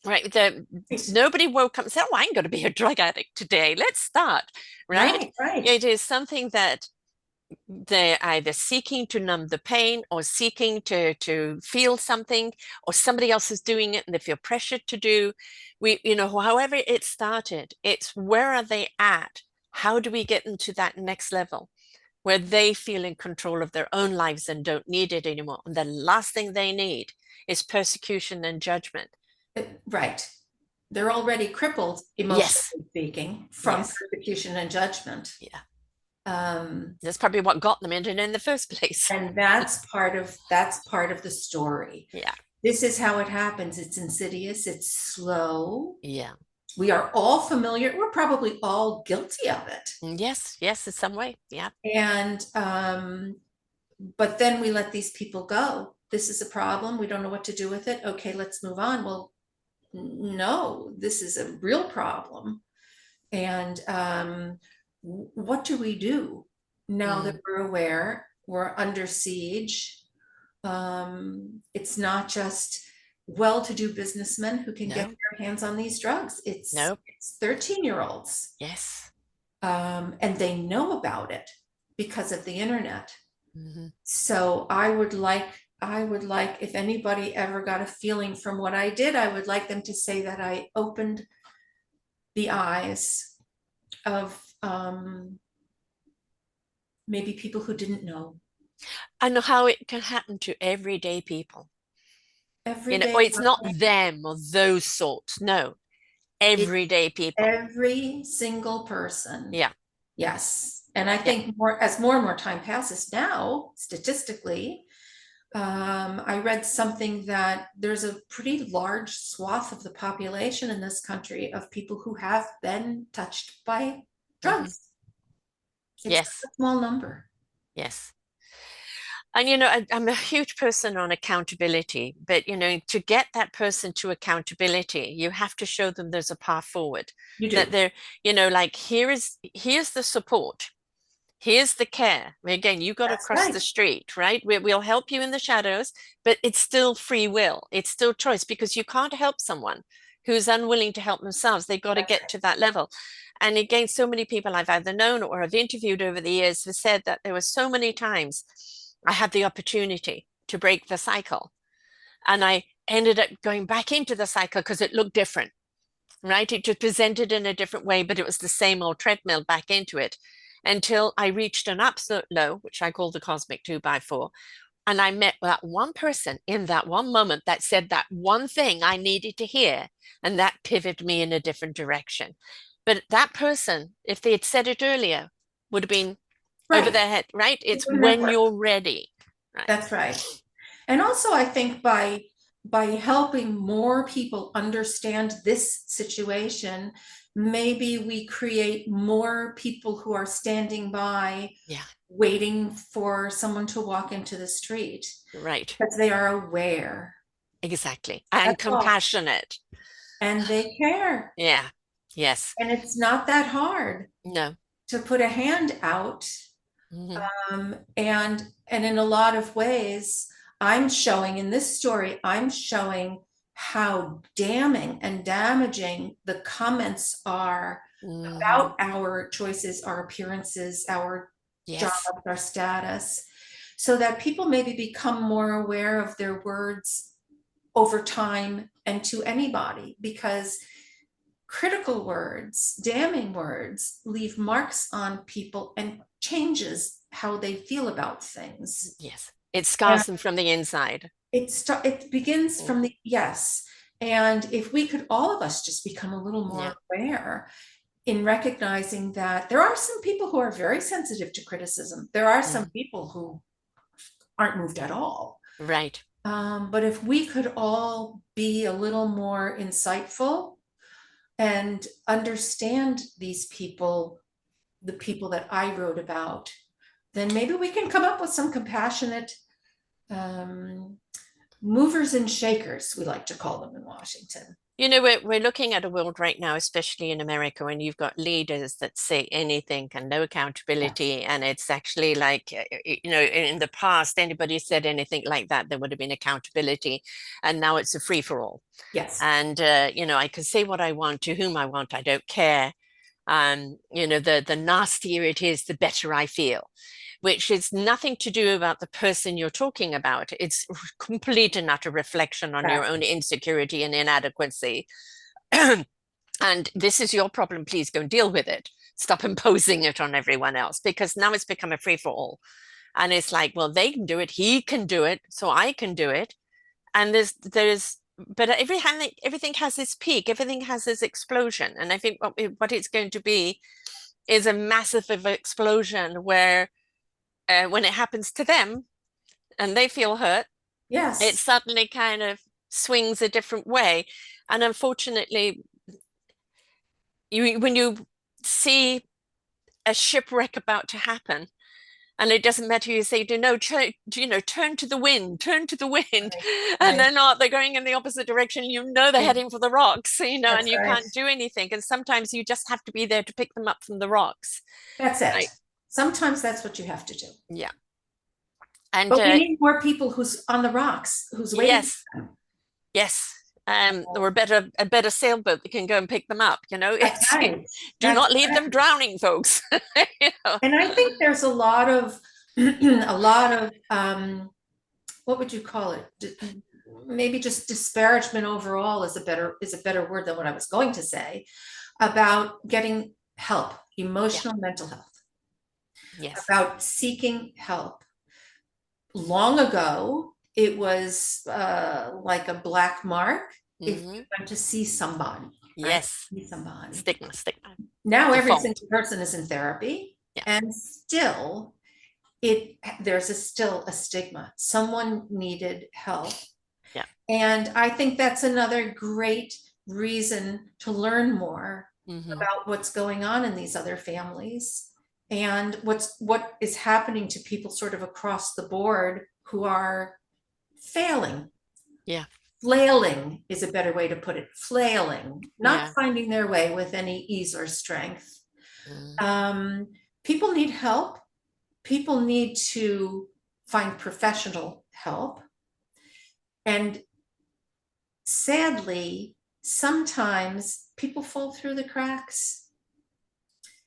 Right. Right. Nobody woke up and said, oh, I'm going to be a drug addict today. Let's start. Right. Right. Right. It is something that they're either seeking to numb the pain or seeking to feel something, or somebody else is doing it and they feel pressured to do. However it started, it's where are they at? How do we get them to that next level where they feel in control of their own lives and don't need it anymore? And the last thing they need is persecution and judgment. Right. They're already crippled, Yes, emotionally speaking, from yes, persecution and judgment. yeah. Um, That's probably what got them into it in the first place. and that's part of the story. Yeah, This is how it happens. It's insidious, it's slow. yeah. We are all familiar, we're probably all guilty of it. Yes, yes, in some way. Yeah. And but then we let these people go. This is a problem. We don't know what to do with it. Okay, let's move on. Well, no, this is a real problem. And what do we do now that Mm, we're aware we're under siege? It's not just well-to-do businessmen who can get no, their hands on these drugs. It's no. it's 13-year-olds, Yes. and they know about it because of the internet. Hmm. So I would like if anybody ever got a feeling from what I did, I would like them to say that I opened the eyes of maybe people who didn't know. I know how it can happen to everyday people. Everyday Or it's not life, them or those sorts. No, it's everyday people. every single person. Yeah, Yes. And I yeah. think more and more time passes now, statistically, I read something that there's a pretty large swath of the population in this country of people who have been touched by Hmm. drugs. It's Yes, not a small number. yes. And I'm a huge person on accountability, but to get that person to accountability, you have to show them there's a path forward. You That do. they're, like here's the support. Here's the care. Again, you got to That's cross right. the street, right? We'll help you in the shadows, but it's still free will. It's still choice because you can't help someone who's unwilling to help themselves. They've got to That's get right. to that level. And again, so many people I've either known or have interviewed over the years have said that there were so many times I had the opportunity to break the cycle. And I ended up going back into the cycle because it looked different, right? It just presented in a different way, but it was the same old treadmill back into it until I reached an absolute low, which I call the cosmic 2x4. And I met that one person in that one moment that said that one thing I needed to hear, and that pivoted me in a different direction. But that person, if they had said it earlier, would have been over Right. their head, right? It It's wouldn't have when worked. you're ready, right? That's right. And also, I think by helping more people understand this situation, maybe we create more people who are standing by Yeah, waiting for someone to walk into the street right. because they are aware. Exactly. And That's all. compassionate. And they care. Yeah. Yes. And it's not that hard No. to put a hand out. Hmm. And in a lot of ways, I'm showing in this story, I'm showing how damning and damaging the comments are Hmm. about our choices, our appearances, our jobs, Yes. our status, so that people maybe become more aware of their words over time and to anybody, because critical words, damning words leave marks on people and changes how they feel about things. Yes. It And scars them from the inside. it begins Mm. from the yes. And if we could all of us just become a little Yeah. more aware in recognizing that there are some people who are very sensitive to criticism. There are some Mm. people who aren't moved at all. Right. But if we could all be a little more insightful and understand these people, the people that I wrote about, then maybe we can come up with some compassionate um, movers and shakers, we like to call them in Washington. You know, we're looking at a world right now, especially in America, when you've got leaders that say anything and no Yes. accountability. And it's actually like, you know, in the past, anybody said anything like that, there would have been accountability. And now it's a free for all. Yes. And, you know, I can say what I want to whom I want. I don't care. You know, the nastier it is, the better I feel, which is nothing to do about the person you're talking about. It's complete and utter reflection on your own Exactly. insecurity and inadequacy. And this is your problem. Please go and deal with it. Stop imposing it on everyone else, because now it's become a free for all. And it's like, well, they can do it, he can do it, so I can do it. And but everything has its peak, everything has its explosion. And I think what it's going to be is a massive of explosion where when it happens to them and they feel hurt, it Yes. suddenly kind of swings a different way. And unfortunately, when you see a shipwreck about to happen, and it doesn't matter, you say, no, you know, turn to the wind, turn to the wind. Right. And Right. they're not, they're going in the opposite direction. You know, they're heading for the rocks, you know, and That's you right. can't do anything. And sometimes you just have to be there to pick them up from the rocks. That's it. Right. Sometimes that's what you have to do. Yeah. And But we need more people who's on the rocks, who's waiting yes, for them. yes. Or a better sailboat that can go and pick them up. You know, That's it's right. do That's not leave them right. drowning, folks. You know? And I think there's a lot of a lot of what would you call it? Maybe just disparagement overall is a better word than what I was going to say about getting help, Yeah. emotional mental health, Yes. about seeking help. Long ago, it was like a black mark if you Hmm. went to see somebody, right? Yes. See somebody. Stigma, stigma. Now every Default. single person is in therapy, Yeah. and still it there's still a stigma. Someone needed help. Yeah. And I think that's another great reason to learn more Hmm. about what's going on in these other families and what is happening to people sort of across the board who are failing. Yeah. Flailing is a better way to put it. Flailing, not Yeah. finding their way with any ease or strength. Mm. Um, People need help. People need to find professional help. And sadly, sometimes people fall through the cracks.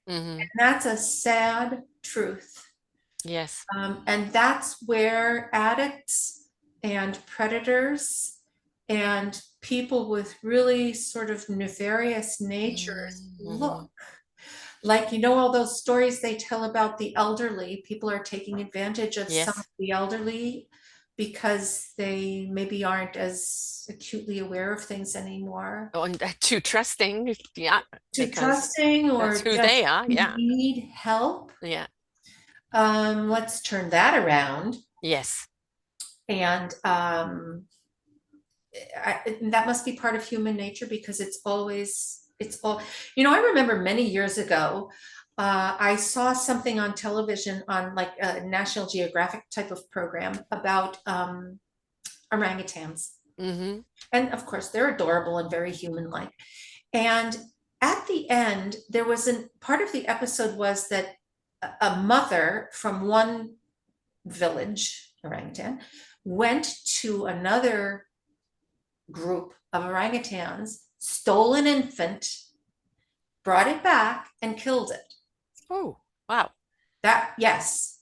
Hmm. And that's a sad truth. Yes. And that's where addicts and predators and people with really sort of nefarious natures Mm-hmm. look. Like, all those stories they tell about the elderly, people are taking advantage of some of Yes. the elderly because they maybe aren't as acutely aware of things anymore. Oh, and too trusting. Yeah, Too because trusting that's or who just they are. Yeah. need help. Yeah. Let's turn that around. Yes. And that must be part of human nature because it's all, I remember many years ago, I saw something on television on like a National Geographic type of program about orangutans. Mm-hmm. And of course, they're adorable and very human-like. And at the end, there was a part of the episode was that a mother from one village orangutan went to another group of orangutans, stole an infant, brought it back, and killed it. Oh, wow. Yes.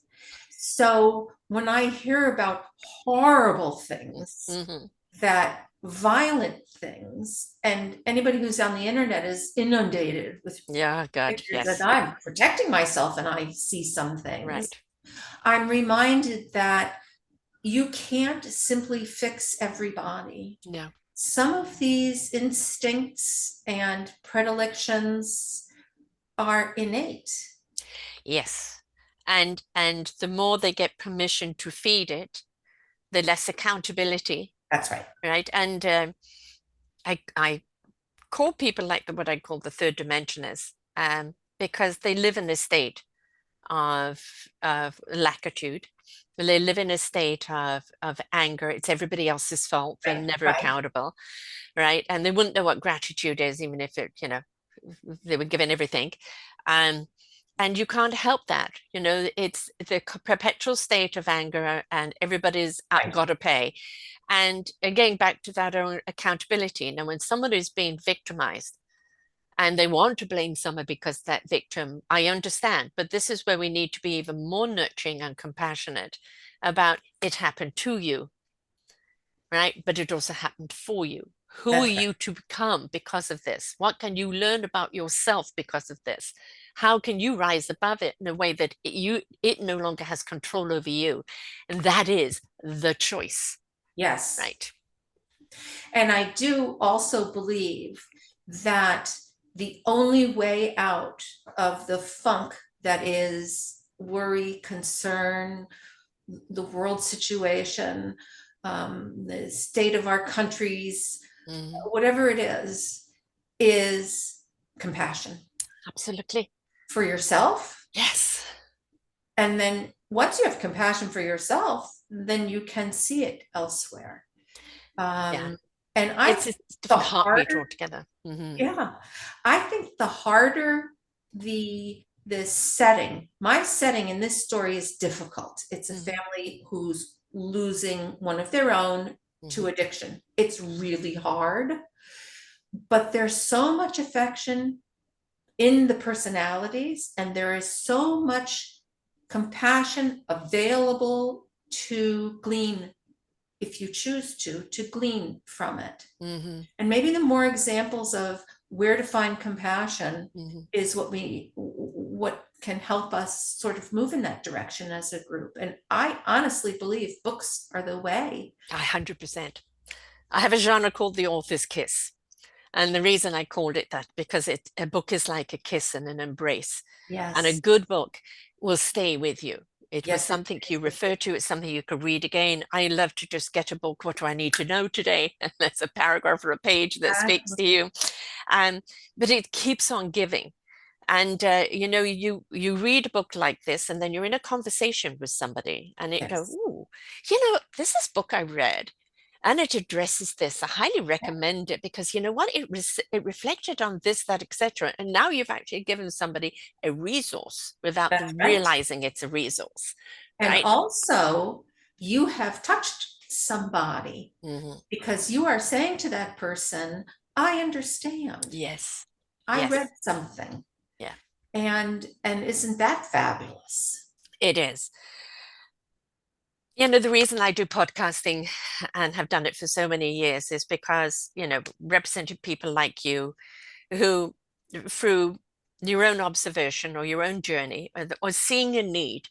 So when I hear about horrible things, Mm-hmm. that violent things, and anybody who's on the internet is inundated with Yeah, God. pictures, and Yes. I'm protecting myself and I see some things, Right. I'm reminded that you can't simply fix everybody. Yeah. Some of these instincts and predilections are innate. Yes. And the more they get permission to feed it, the less accountability, That's right. right? And I call people like what I call the third dimensioners, because they live in a state of lackitude. They live in a state of anger. It's everybody else's fault. They're Right. never Right. accountable, right? And they wouldn't know what gratitude is, even if they were given everything. Um, and you can't help that. It's the perpetual state of anger, and everybody's Right. got to pay. And again, back to that own accountability. Now, when someone is being victimized and they want to blame someone because that victim, I understand, but this is where we need to be even more nurturing and compassionate about it happened to you, right? But it also happened for you. Who are That's right. you to become because of this? What can you learn about yourself because of this? How can you rise above it in a way that it no longer has control over you? And that is the choice, Yes. right? And I do also believe that the only way out of the funk that is worry, concern, the world situation, the state of our countries, Mhm. whatever it is compassion Absolutely. for yourself. Yes. And then once you have compassion for yourself, then you can see it elsewhere. Yeah. And I It's a think the different heartbeat harder, altogether. yeah, I think the harder the setting, my setting in this story is difficult. It's a Hmm. family who's losing one of their own to Hmm. addiction. It's really hard, but there's so much affection in the personalities, and there is so much compassion available to glean if you choose to glean from it. Hmm. And maybe the more examples of where to find compassion Hmm. is what can help us sort of move in that direction as a group. And I honestly believe books are the way. 100%. I have a genre called The Author's Kiss. And the reason I called it that, because a book is like a kiss and an embrace. And a Yes. good book will stay with you. It was Yes, it something you is. refer to, it's something you could read again. I love to just get a book. What do I need to know today? And there's a paragraph or a page that speaks to you. Um, but it keeps on giving. And you read a book like this, and then you're in a conversation with somebody, and it go, Yes. "Ooh, this is book I read, and it addresses this. I highly recommend it because you know what? It reflected on this, that, etc. And now you've actually given somebody a resource without That's them right. realizing it's a resource, And right? also, you have touched somebody Hmm. because you are saying to that person, I understand. Yes, I yes, read something. yeah, And isn't that fabulous? it is. The reason I do podcasting and have done it for so many years is because, representing people like you who, through your own observation or your own journey or seeing a need,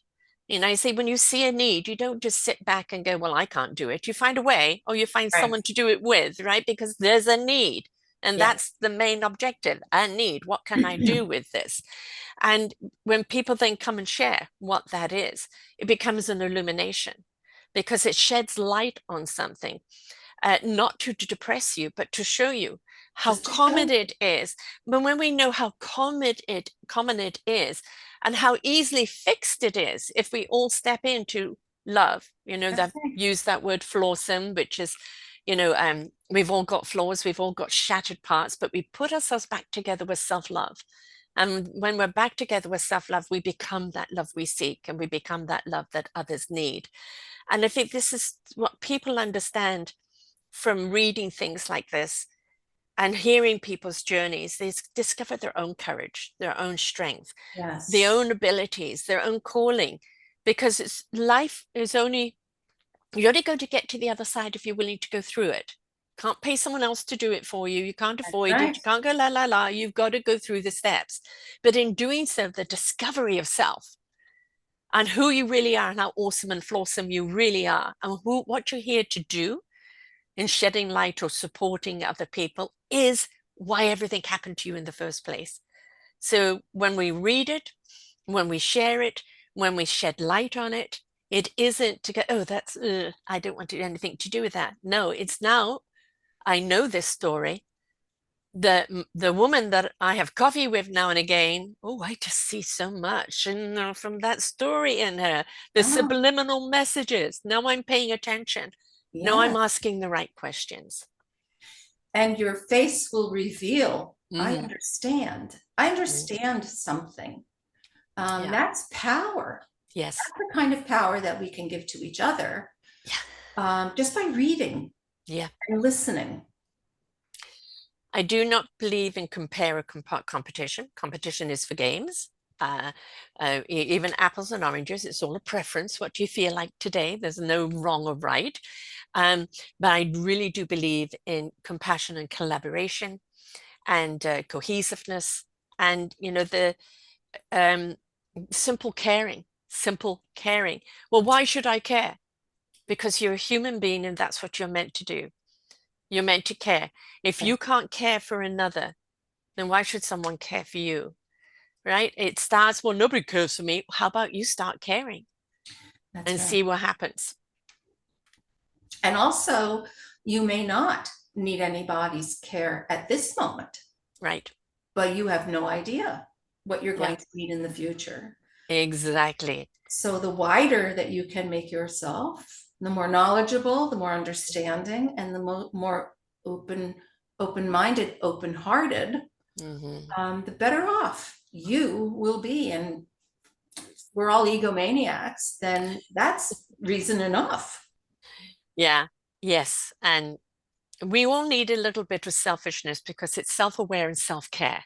I say when you see a need, you don't just sit back and go, well, I can't do it. You find a way or you find Right. someone to do it with, right? Because there's a need. And Yeah. that's the main objective, a need. What can I do with this? And when people then come and share what that is, it becomes an illumination because it sheds light on something, not to depress you, but to show you how Just to show. common it is. But when we know how common it is, and how easily fixed it is, if we all step into love, That's that right. use that word flawsome, which is, we've all got flaws, we've all got shattered parts, but we put ourselves back together with self-love. And when we're back together with self-love, we become that love we seek and we become that love that others need. And I think this is what people understand from reading things like this and hearing people's journeys. They discover their own courage, their own strength, their Yes. own abilities, their own calling, because life is only, you're only going to get to the other side if you're willing to go through it. Can't pay someone else to do it for you. You can't That's avoid it. right. You can't go la la la. You've got to go through the steps. But in doing so, the discovery of self and who you really are and how awesome and flawsome you really are and what you're here to do in shedding light or supporting other people is why everything happened to you in the first place. So when we read it, when we share it, when we shed light on it, it isn't to go, oh, that's, I don't want to do anything to do with that. No, it's now, I know this story. The woman that I have coffee with now and again, oh, I just see so much from that story in her, the Oh, subliminal messages. Now I'm paying attention. Now yeah. I'm asking the right questions. And your face will reveal, I Hmm. understand. I understand something. Yeah. That's power. Yes. That's the kind of power that we can give to each other Yeah. just by reading Yeah. and listening. I do not believe in compare or competition. Competition is for games. Uh, Even apples and oranges, it's all a preference. What do you feel like today? There's no wrong or right. Um, but I really do believe in compassion and collaboration and cohesiveness and, the um, simple caring, simple caring. Well, why should I care? Because you're a human being and that's what you're meant to do. You're meant to care. If Yeah, you can't care for another, then why should someone care for you? Right? It starts, well, nobody cares for me. How about you start caring that's and right. see what happens? And also, you may not need anybody's care at this moment, Right. but you have no idea what you're Yeah, going to need in the future. exactly. So the wider that you can make yourself, the more knowledgeable, the more understanding, and the more open-minded, open-hearted, Hmm. the better off you will be. And we're all egomaniacs, then that's reason enough. Yeah. Yes. And we all need a little bit of selfishness because it's self-aware and self-care.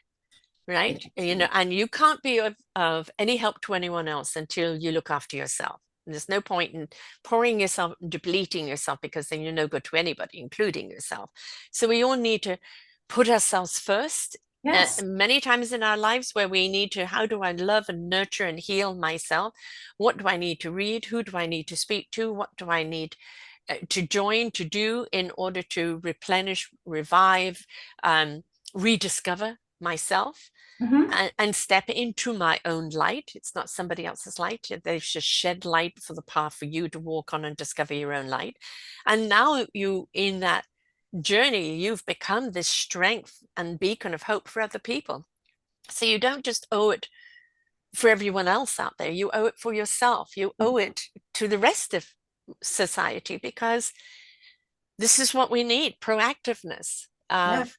Right? And you can't be of any help to anyone else until you look after yourself. And there's no point in pouring yourself and depleting yourself because then you're no good to anybody, including yourself. So we all need to put ourselves first. Yes. Many times in our lives where we need to, how do I love and nurture and heal myself? What do I need to read? Who do I need to speak to? What do I need to join, to do in order to replenish, revive, rediscover myself? Mhm. And step into my own light. It's not somebody else's light. They've just shed light for the path for you to walk on and discover your own light. And now you, in that journey, you've become this strength and beacon of hope for other people. So you don't just owe it for everyone else out there. You owe it for yourself. You owe it to the rest of society because this is what we need, proactiveness Yeah. of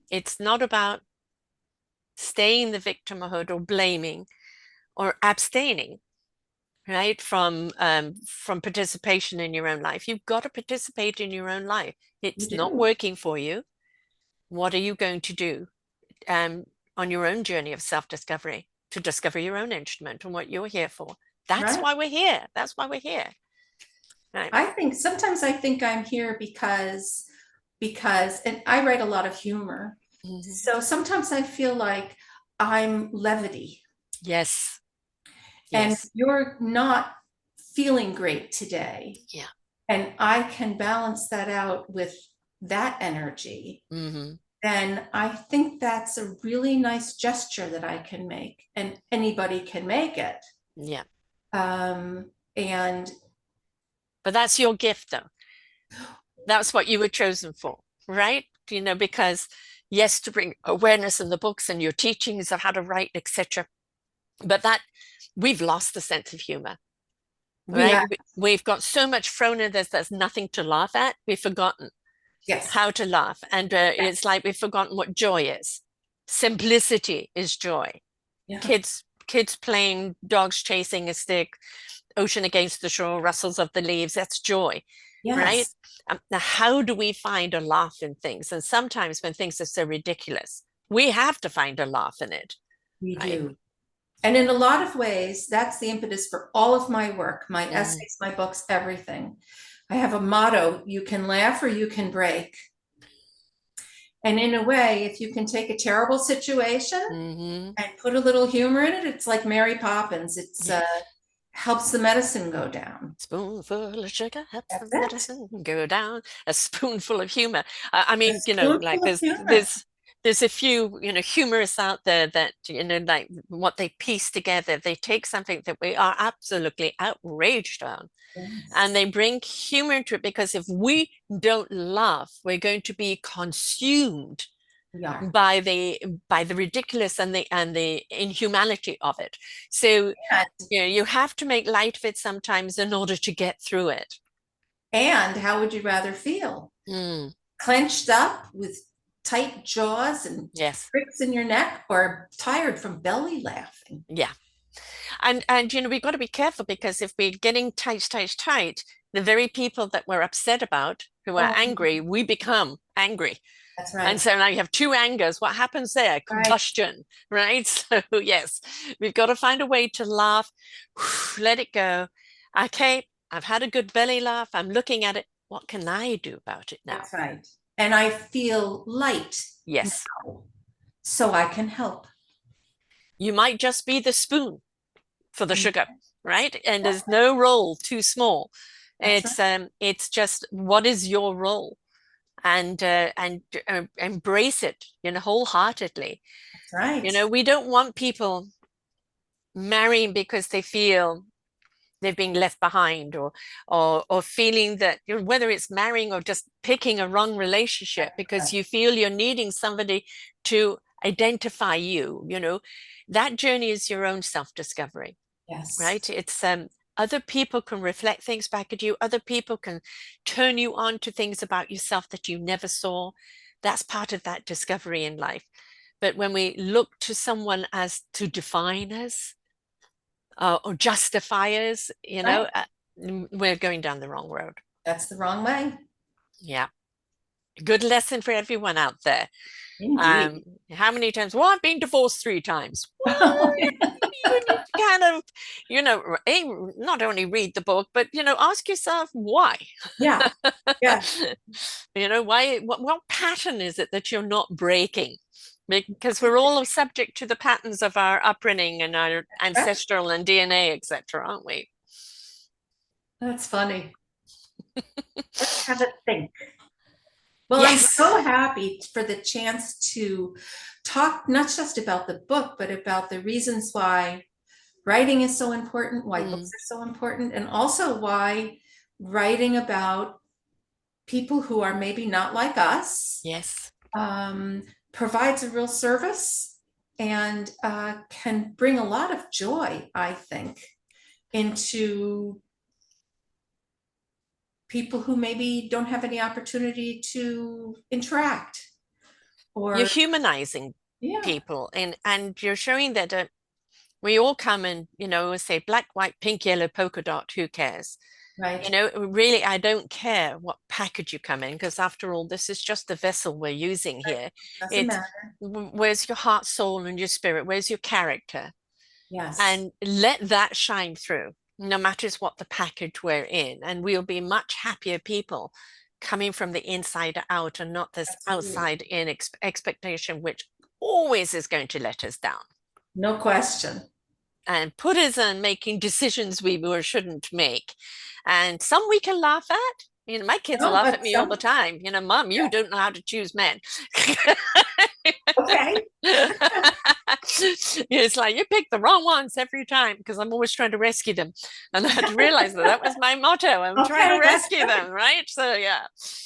it's not about staying the victimhood or blaming or abstaining, right, from participation in your own life. You've got to participate in your own life. You It's not do. working for you. What are you going to do um, on your own journey of self-discovery to discover your own instrument and what you're here for? That's Right. why we're here. That's why we're here. Right. I think sometimes I think I'm here because and I write a lot of humor. Mhm. So sometimes I feel like I'm levity Yes. and Yes. you're not feeling great today. Yeah. And I can balance that out with that energy. Hmm. Then I think that's a really nice gesture that I can make, and anybody can make it. Yeah. And But that's your gift, though. That's what you were chosen for, right? Because yes, to bring awareness in the books and your teachings of how to write, etc. But that we've lost the sense of humor, we right? have, We've got so much thrown at us, there's nothing to laugh at. We've forgotten yes, how to laugh. And it's like we've forgotten what joy is. Simplicity is joy. yeah, Kids playing, dogs chasing a stick, ocean against the shore, rustles of the leaves, that's joy, right? yes, Now, how do we find a laugh in things? And sometimes when things are so ridiculous, we have to find a laugh in it, we right? do. And in a lot of ways, that's the impetus for all of my work, my Mm, essays, my books, everything. I have a motto: you can laugh or you can break. And in a way, if you can take a terrible situation hmm. and put a little humor in it, it's like Mary Poppins. It's Yeah. helps the medicine go down. Spoonful of sugar helps That's the it. medicine go down. A spoonful of humor. I A mean, like spoonful of humor. there's a few, humorists out there that, like what they piece together. They take something that we are absolutely outraged on, and Yes, they bring humor into it because if we don't laugh, we're going to be consumed we are. by the ridiculous and the inhumanity of it. So And, you have to make light of it sometimes in order to get through it. and how would you rather feel? Mm, Clenched up with tight jaws and yes. pricks in your neck, or tired from belly laughing? Yeah. And we've got to be careful because if we're getting tight, the very people that we're upset about, who are Oh, angry, we become angry. that's And right. so now you have two angers. What happens there? Right. Combustion, right? So yes, we've got to find a way to laugh, let it go. Okay, I've had a good belly laugh. I'm looking at it. What can I do about it now? That's right. And I feel light Yes, now, so I can help. you might just be the spoon for the Mm, sugar, right? And That's there's no role too small. that's right. It's just what is your role, and embrace it, wholeheartedly. That's right. We don't want people marrying because they feel they've been left behind, or feeling that, whether it's marrying or just picking a wrong relationship because Right. you feel you're needing somebody to identify you. That journey is your own self-discovery, Yes. right? It's other people can reflect things back at you. Other people can turn you on to things about yourself that you never saw. That's part of that discovery in life. But when we look to someone as to define us, or justify us, Right. we're going down the wrong road. That's the wrong way. Yeah. Good lesson for everyone out there. Indeed. How many times? Well, I've been divorced 3 times. Oh, You need to kind of, not only read the book, but, ask yourself why. yeah. Yeah. Why, what pattern is it that you're not breaking? Because we're all subject to the patterns of our upbringing and our Right. ancestral and DNA, etc., aren't we? That's funny. Let's have a think. Well, I'm Yes. so happy for the chance to talk not just about the book, but about the reasons why writing is so important, why books Mm, are so important, and also why writing about people who are maybe not like us yes. um, provides a real service and can bring a lot of joy, I think, into people who maybe don't have any opportunity to interact You're or, humanizing yeah, people, and you're showing that we all come in, say black, white, pink, yellow, polka dot, who cares? right. Really, I don't care what package you come in, because after all, this is just the vessel we're using Right. here. Doesn't It's matter. where's your heart, soul, and your spirit? Where's your character? Yes. And let that shine through. no matters what the package we're in. And we'll be much happier people coming from the inside out and not this Absolutely. outside in expectation, which always is going to let us down No question. and put us in making decisions we were shouldn't make. And some we can laugh at. You know, my kids No, laugh but at me all the some, time. You know, Mom, you yeah, don't know how to choose men. okay. It's like you pick the wrong ones every time because I'm always trying to rescue them. And I had to realize that that was my motto. I'm trying to Okay, rescue them, right? So, yeah.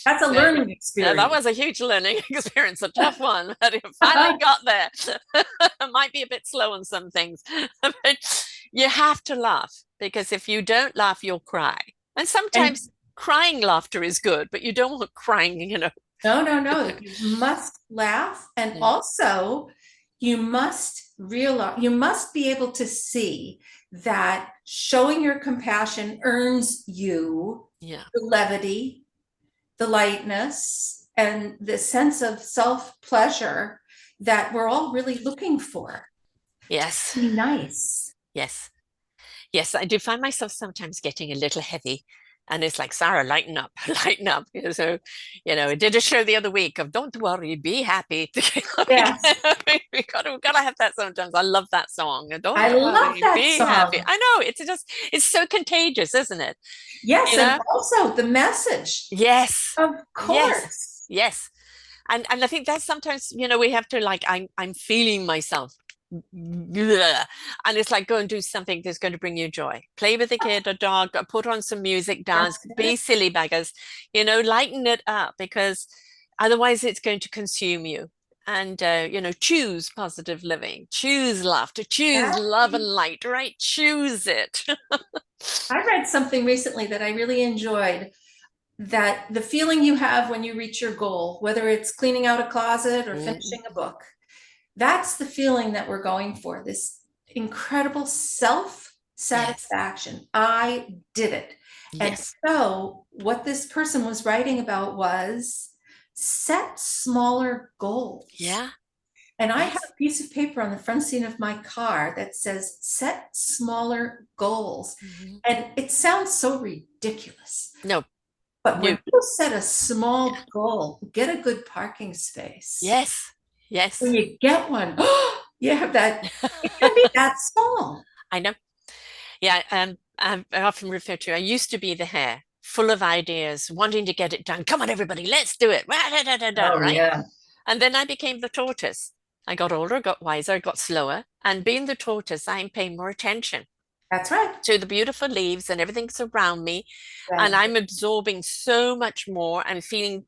that's a So, learning yeah, that experience. was a huge learning experience, a tough one, but it finally got there. It might be a bit slow on some things, but you have to laugh because if you don't laugh, you'll cry. And And sometimes crying laughter is good, but you don't want crying, no, no, no, you must laugh. And Yeah. also, you must realize, you must be able to see that showing your compassion earns you Yeah. the levity, the lightness, and the sense of self-pleasure that we're all really looking for. Yes. Be nice. Yes. Yes, I do find myself sometimes getting a little heavy. And it's like, Sarah, lighten up, lighten up. So, I did a show the other week of don't worry, be happy. Yes, We gotta have that sometimes. I love that song. I Don't love worry, that be happy. song. I know it's so contagious, isn't it? Yes, You and know? also the message. Yes. Of Yes. course. Yes. And I think that's sometimes, we have to like, I'm feeling myself. Bleh. And it's like go and do something that's going to bring you joy. Play with a kid, a dog, put on some music, dance, That's be it. silly beggars, lighten it up because otherwise it's going to consume you. And choose positive living, choose laughter, choose love and Exactly. light, right? Choose it. I read something recently that I really enjoyed, that the feeling you have when you reach your goal, whether it's cleaning out a closet or Mm, finishing a book, that's the feeling that we're going for, this incredible self yes. satisfaction. I did it. And Yes. so, what this person was writing about was set smaller goals. Yeah. And I have Yes. a piece of paper on the front seat of my car that says set smaller goals. Mhm. And it sounds so ridiculous. No, But no. when you set a small goal, get a good parking space. Yes. When Yes. you get one, you have that, it can be that small. I know. Yeah, I often refer to, I used to be the hare, full of ideas, wanting to get it done. Come on, everybody, let's do it. Oh, Right? yeah. And then I became the tortoise. I got older, got wiser, got slower. And being the tortoise, I'm paying more attention That's right. to the beautiful leaves and everything's around me. And Right. I'm absorbing so much more and feeling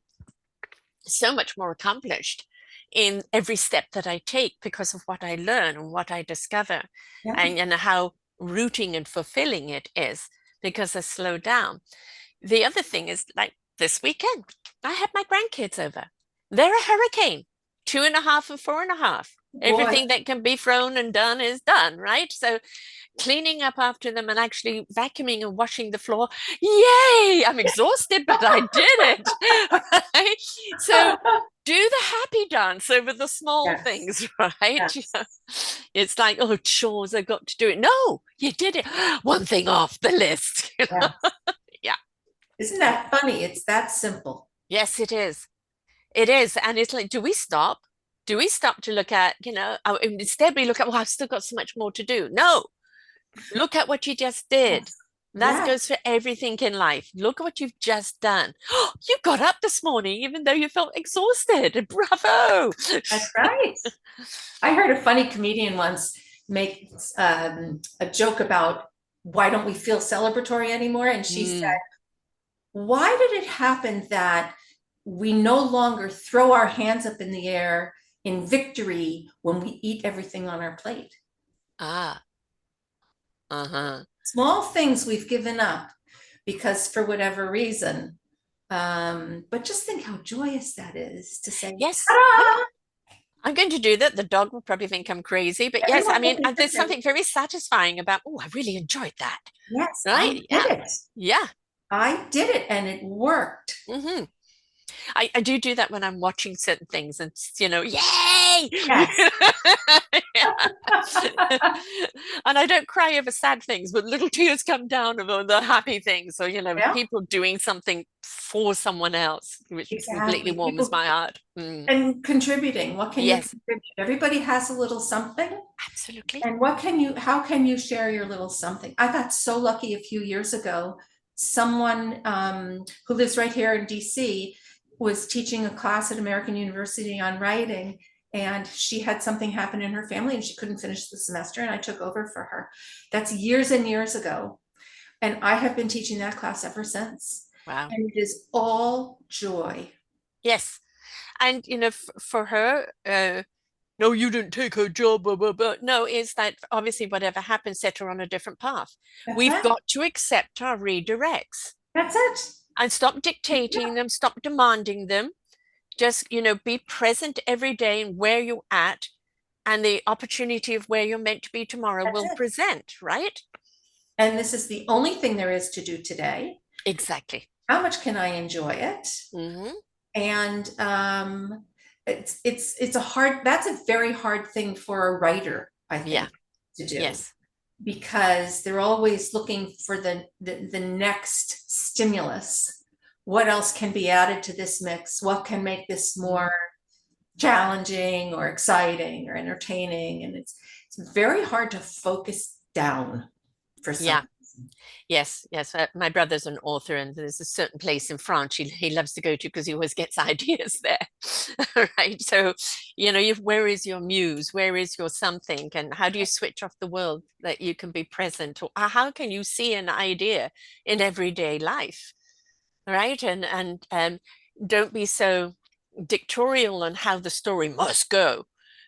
so much more accomplished in every step that I take because of what I learn and what I discover Yeah. and how rooting and fulfilling it is because I slow down. The other thing is like this weekend, I had my grandkids over. They're a hurricane, 2.5 and 4.5. Boy, Everything that can be thrown and done is done, right? So cleaning up after them and actually vacuuming and washing the floor. Yay! I'm exhausted, but I did it. Right? So do the happy dance over the small yes. things, right? Yes. It's like, oh, chores, I've got to do it. No, you did it. One thing off the list. Yeah. Yeah. Isn't that funny? It's that simple. Yes, it is. It is. And it's like, do we stop? Do we stop to look at, instead we look at, well, I've still got so much more to do. No, look at what you just did. Yes. That Yes. goes for everything in life. Look at what you've just done. You got up this morning, even though you felt exhausted. Bravo. That's right. I heard a funny comedian once make a joke about why don't we feel celebratory anymore? And she said, Mm. why did it happen that we no longer throw our hands up in the air in victory when we eat everything on our plate? Ah, uh-huh. Small things we've given up because for whatever reason. But just think how joyous that is to say, Yes, I know. ta-da! I'm going to do that. The dog will probably think I'm crazy, but yes, I Everyone will mean, think you're there's crazy. something very satisfying about, oh, I really enjoyed that. Yes, I Right? did Yeah. it. Yeah. I did it and it worked. Hmm. I do that when I'm watching certain things and, yay! Yes. Yeah. And And I don't cry over sad things, but little tears come down over the happy things. So, Yeah, people doing something for someone else, which completely exactly. warms People my heart. Mm. and contributing. What can you Yes, contribute? Everybody has a little something. absolutely. And how can you share your little something? I got so lucky a few years ago. Someone who lives right here in DC was teaching a class at American University on writing, and she had something happen in her family and she couldn't finish the semester, and I took over for her. That's years and years ago. And I have been teaching that class ever since. Wow. And it is all joy. Yes. And, for her, no, you didn't take her job, blah, blah, blah. No, is that obviously whatever happened set her on a different path. That's We've it. got to accept our redirects That's it. and stop Yeah, dictating them, stop demanding them. Just, be present every day and where you're at, and the opportunity of where you're meant to be tomorrow that's will it. present, right? And this is the only thing there is to do today. Exactly. How much can I enjoy it? Hmm. And it's a hard, that's a very hard thing for a writer, I Yeah. think, to do, Yes. because they're always looking for the next stimulus. What else can be added to this mix? What can make this more Mm. challenging or exciting or entertaining? And it's very hard to focus down for some Yeah. reason. Yes, yes. My brother's an author, and there's a certain place in France he loves to go to because he always gets ideas there. Right. So, where is your muse? Where is your something? And how do you switch off the world that you can be present? Or how can you see an idea in everyday life? Right. And don't be so dictatorial on how the story must go.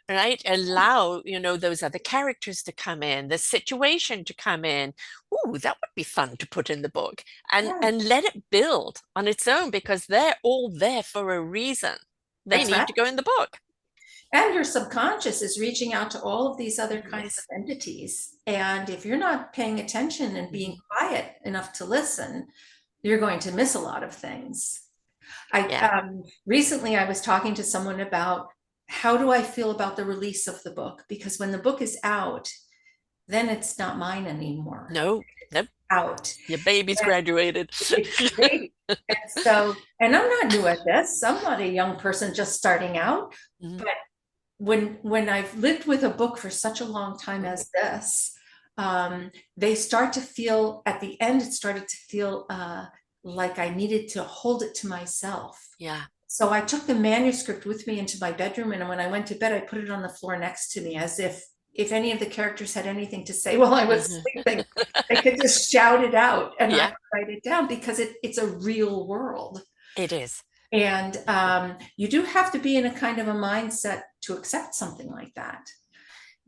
Right. Allow, those other characters to come in, the situation to come in. Oh, that would be fun to put in the book. And Yeah, and let it build on its own, because they're all there for a reason. They that's need right. to go in the book. And your subconscious is reaching out to all of these other kinds of Yes. entities. And if you're not paying attention and being Hmm. quiet enough to listen, you're going to miss a lot of things. I Yeah. recently I was talking to someone about how do I feel about the release of the book? Because when the book is out, then it's not mine anymore. No, nope. Out. Your baby's And graduated. it's the baby. And so, and I'm not new at this. I'm not a young person just starting out, Mhm. but when I've lived with a book for such a long time as this, they start to feel at the end, it started to feel like I needed to hold it to myself. Yeah. So I took the manuscript with me into my bedroom, and when I went to bed, I put it on the floor next to me, as if any of the characters had anything to say while I was Mhm. sleeping, they could just shout it out and I Yeah, could write it down, because it's a real world. it is. And you do have to be in a kind of a mindset to accept something like that,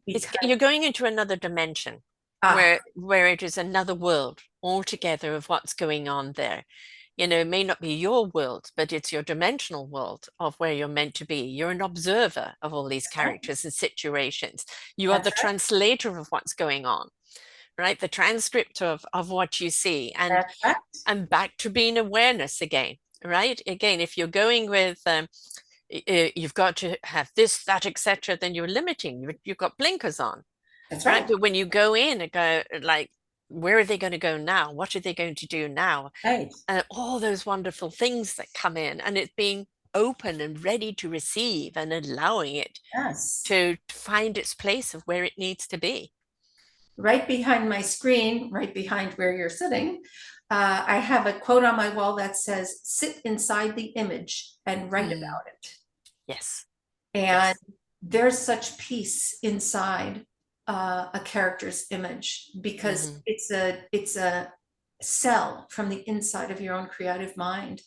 because You're going into another dimension ah, where it is another world altogether of what's going on there. It may not be your world, but it's your dimensional world of where you're meant to be. You're an observer of all these that's right, characters and situations. You are that's the right, translator of what's going on, right? The transcript of what you see, and that's right. back to being awareness again, right? Again, if you're going with you've got to have this, that, etc., then you're limiting. You've got blinkers on, That's right? right. But when you go in and go like, where are they going to go now? What are they going to do now? Right. And all those wonderful things that come in, and it's being open and ready to receive and allowing it Yes. to find its place of where it needs to be. Right behind my screen, right behind where you're sitting, I have a quote on my wall that says, "Sit inside the image and write Mm, about it." yes, And yes. there's such peace inside a character's image, because Hmm. it's a cell from the inside of your own creative mind.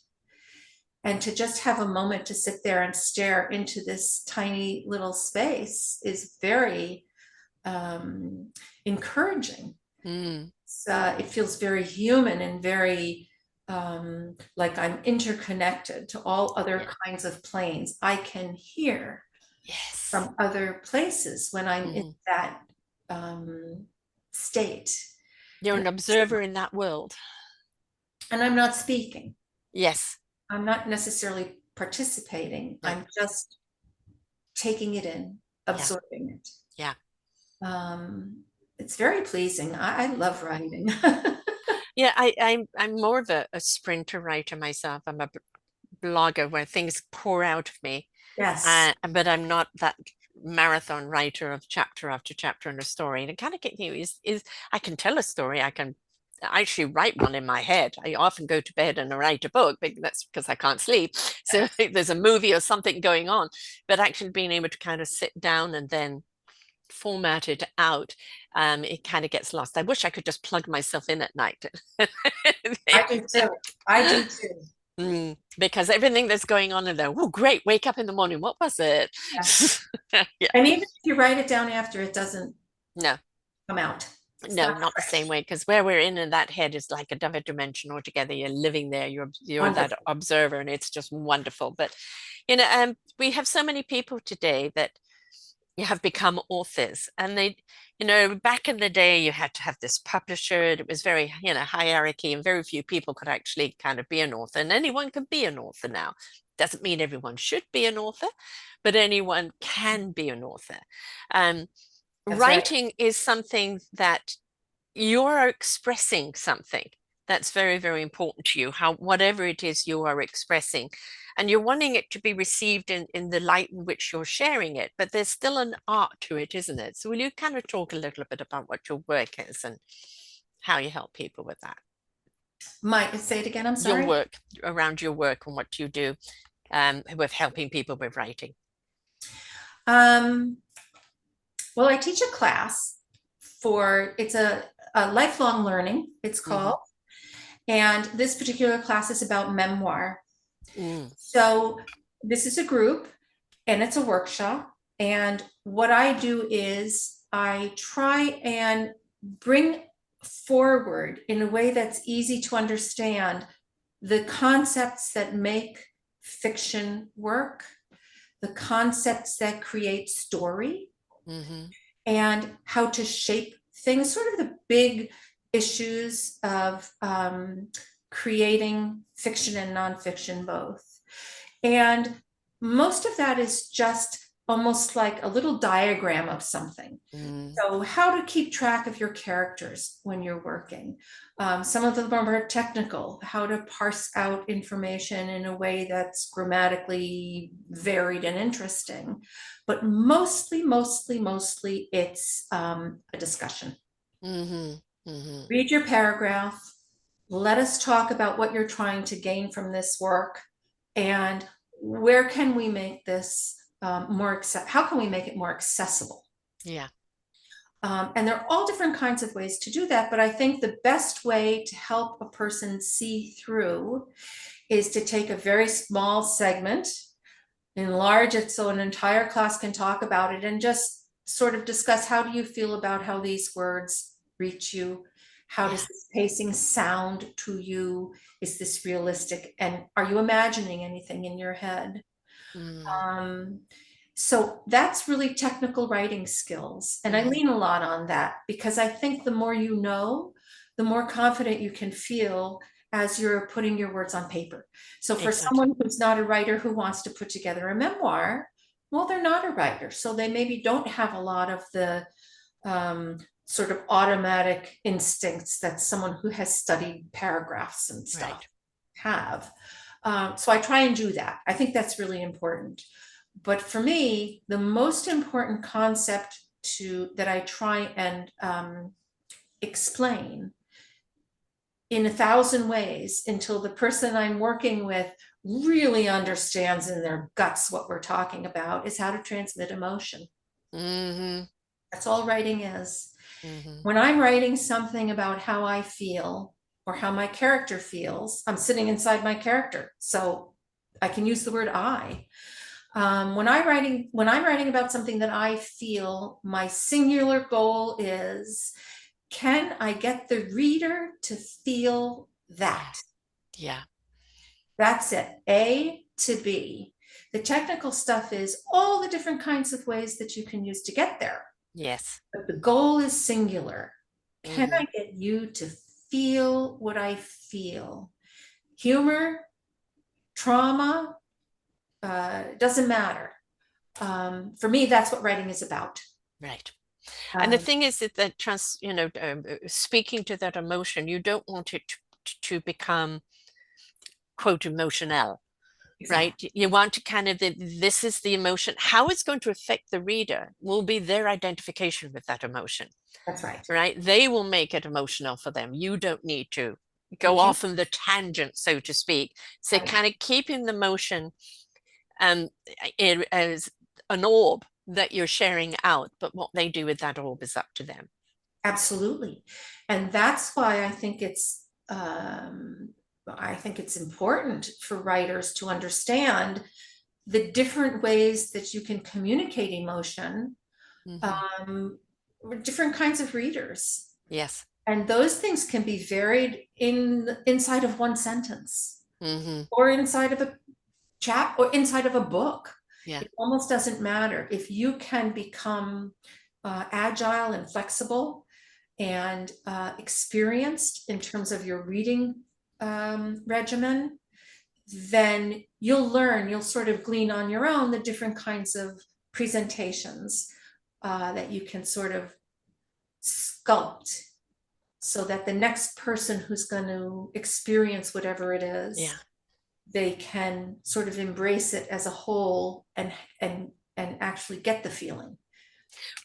And to just have a moment to sit there and stare into this tiny little space is very um, encouraging. Mm, It feels very human and very like I'm interconnected to all other yeah. kinds of planes. I can hear Yes. from other places when I'm in Hmm. that um, state. You're And, an observer in that world. and I'm not speaking. Yes. I'm not necessarily participating. No. I'm just taking it in, Yeah. absorbing it. Yeah. Um, It's very pleasing. I love writing. Yeah, I'm more of a sprinter writer myself. I'm a blogger where things pour out of me. Yes, But I'm not that marathon writer of chapter after chapter in a story. And it kind of get you is I can tell a story. I can actually write one in my head. I often go to bed and write a book, but that's because I can't sleep. So there's a movie or something going on. But actually being able to kind of sit down and then format it out, it kind of gets lost. I wish I could just plug myself in at night. I do too. I do too. Because everything that's going on in there, oh, great, wake up in the morning. What was it? Yes. Yeah. And even if you write it down after, it doesn't No, come out. It's no, not not the same fresh. way. Because where we're in that head is like another dimension altogether. You're living there. You're that Wonderful. observer, and it's just wonderful. But we have so many people today that you have become authors, and back in the day, you had to have this publisher. It was very, hierarchy, and very few people could actually kind of be an author, and anyone can be an author now. Doesn't mean everyone should be an author, but anyone can be an author. Um, That's right. Writing is something that you are expressing something that's very, very important to you, how whatever it is you are expressing. And you're wanting it to be received in the light in which you're sharing it, but there's still an art to it, isn't it? So will you kind of talk a little bit about what your work is and how you help people with that? Say it again. I'm Your sorry. work, around your work and what you do with helping people with writing. Um, well, I teach a class it's a lifelong learning, it's Mm-hmm. called. And this particular class is about memoir. Mm, So this is a group and it's a workshop. And what I do is I try and bring forward in a way that's easy to understand the concepts that make fiction work, the concepts that create story, mm-hmm. and how to shape things, sort of the big issues of creating fiction and nonfiction both. And most of that is just almost like a little diagram of something. Mm, So, how to keep track of your characters when you're working. Some of them are more technical, how to parse out information in a way that's grammatically varied and interesting. But mostly, it's a discussion. mm-hmm. Mm-hmm. Read your paragraph. Let us talk about what you're trying to gain from this work and where can we make this how can we make it more accessible? Yeah. And there are all different kinds of ways to do that, but I think the best way to help a person see through is to take a very small segment, enlarge it so an entire class can talk about it, and just sort of discuss how do you feel about how these words reach you? How Yeah. does this pacing sound to you? Is this realistic? And are you imagining anything in your head? Mm, Um, so that's really technical writing skills. And I mm-hmm. lean a lot on that because I think the more you know, the more confident you can feel as you're putting your words on paper. So for Exactly. someone who's not a writer who wants to put together a memoir, well, they're not a writer. So they maybe don't have a lot of the sort of automatic instincts that someone who has studied paragraphs and stuff Right. have. So I try and do that. I think that's really important. But for me, the most important concept that I try and explain in 1,000 ways until the person I'm working with really understands in their guts what we're talking about is how to transmit emotion. Mm-hmm. That's all writing is. Mm-hmm. When I'm writing something about how I feel or how my character feels, I'm sitting inside my character. So I can use the word I. When I'm writing about something that I feel, my singular goal is, can I get the reader to feel Yeah. that? Yeah. That's it. A to B. The technical stuff is all the different kinds of ways that you can use to get there. Yes. But the goal is singular. Can Mm-hmm. I get you to feel what I feel? Humor, trauma, doesn't matter. For me, that's what writing is about. Right. And the Um, thing is that speaking to that emotion, you don't want it to become quote emotional, right? exactly. You want to kind of this is the emotion. How it's going to affect the reader will be their identification with that emotion, That's right. right? They will make it emotional for them. You don't need to go Thank you. off on the tangent, so to speak. So Right. kind of keeping the motion um, as an orb that you're sharing out, but what they do with that orb is up to them. Absolutely. And that's why I think it's important for writers to understand the different ways that you can communicate emotion Hmm. with different kinds of readers. Yes. And those things can be varied inside of one sentence Hmm. or inside of a chat or inside of a book. Yeah. It almost doesn't matter. If you can become agile and flexible and experienced in terms of your reading regimen, then you'll sort of glean on your own the different kinds of presentations that you can sort of sculpt so that the next person who's going to experience whatever it Yeah. is, they can sort of embrace it as a whole and actually get the feeling.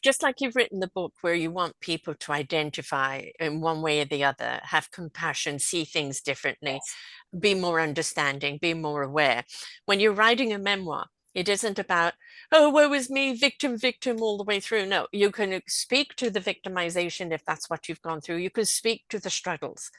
Just like you've written the book where you want people to identify in one way or the other, have compassion, see things differently, Yes, be more understanding, be more aware. When you're writing a memoir, it isn't about, oh, woe is me, victim, victim, all the way through. No, you can speak to the victimization if that's what you've gone through. You can speak to the struggles.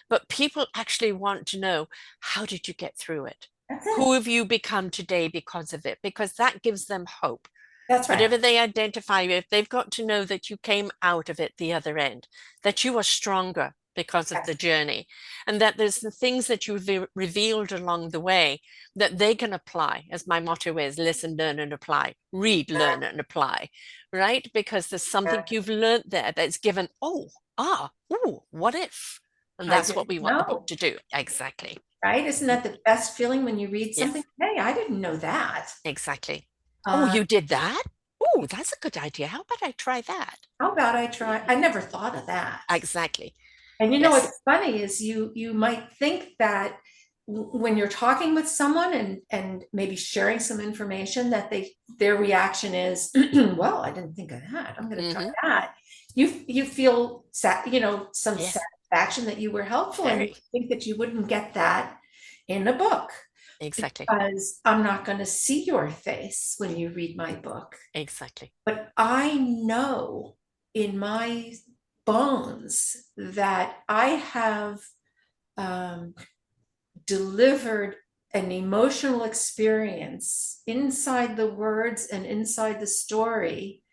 But people actually want to know, how did you get through it? that's it. Who have you become today because of it? Because that gives them hope. That's right. Whatever they identify with, they've got to know that you came out of it the other end, that you are stronger because of the That's journey, and that there's the things that you've revealed along the way that they can apply. As my motto is, listen, learn, and apply. Read, learn, and apply, right? Because there's something right. you've learned there that's given, what if? And I that's what didn't we want the book know, to do. Exactly. right? Isn't that the best feeling when you read something? Yes, Hey, I didn't know that. exactly. Oh, Uh, you did that? Oh, that's a good idea. How about I try that? how about I try? I never thought of that. Exactly. And you know Yes. what's funny is you might think that when you're talking with someone and maybe sharing some information that their reaction is, well, I didn't think of that. I'm going to try Hmm. that. You feel some Yes. satisfaction that you were helpful, and you Very. think that you wouldn't get that in a book Exactly. because I'm not going to see your face when you read my book. Exactly. But I know in my bones that I have um, delivered an emotional experience inside the words and inside the story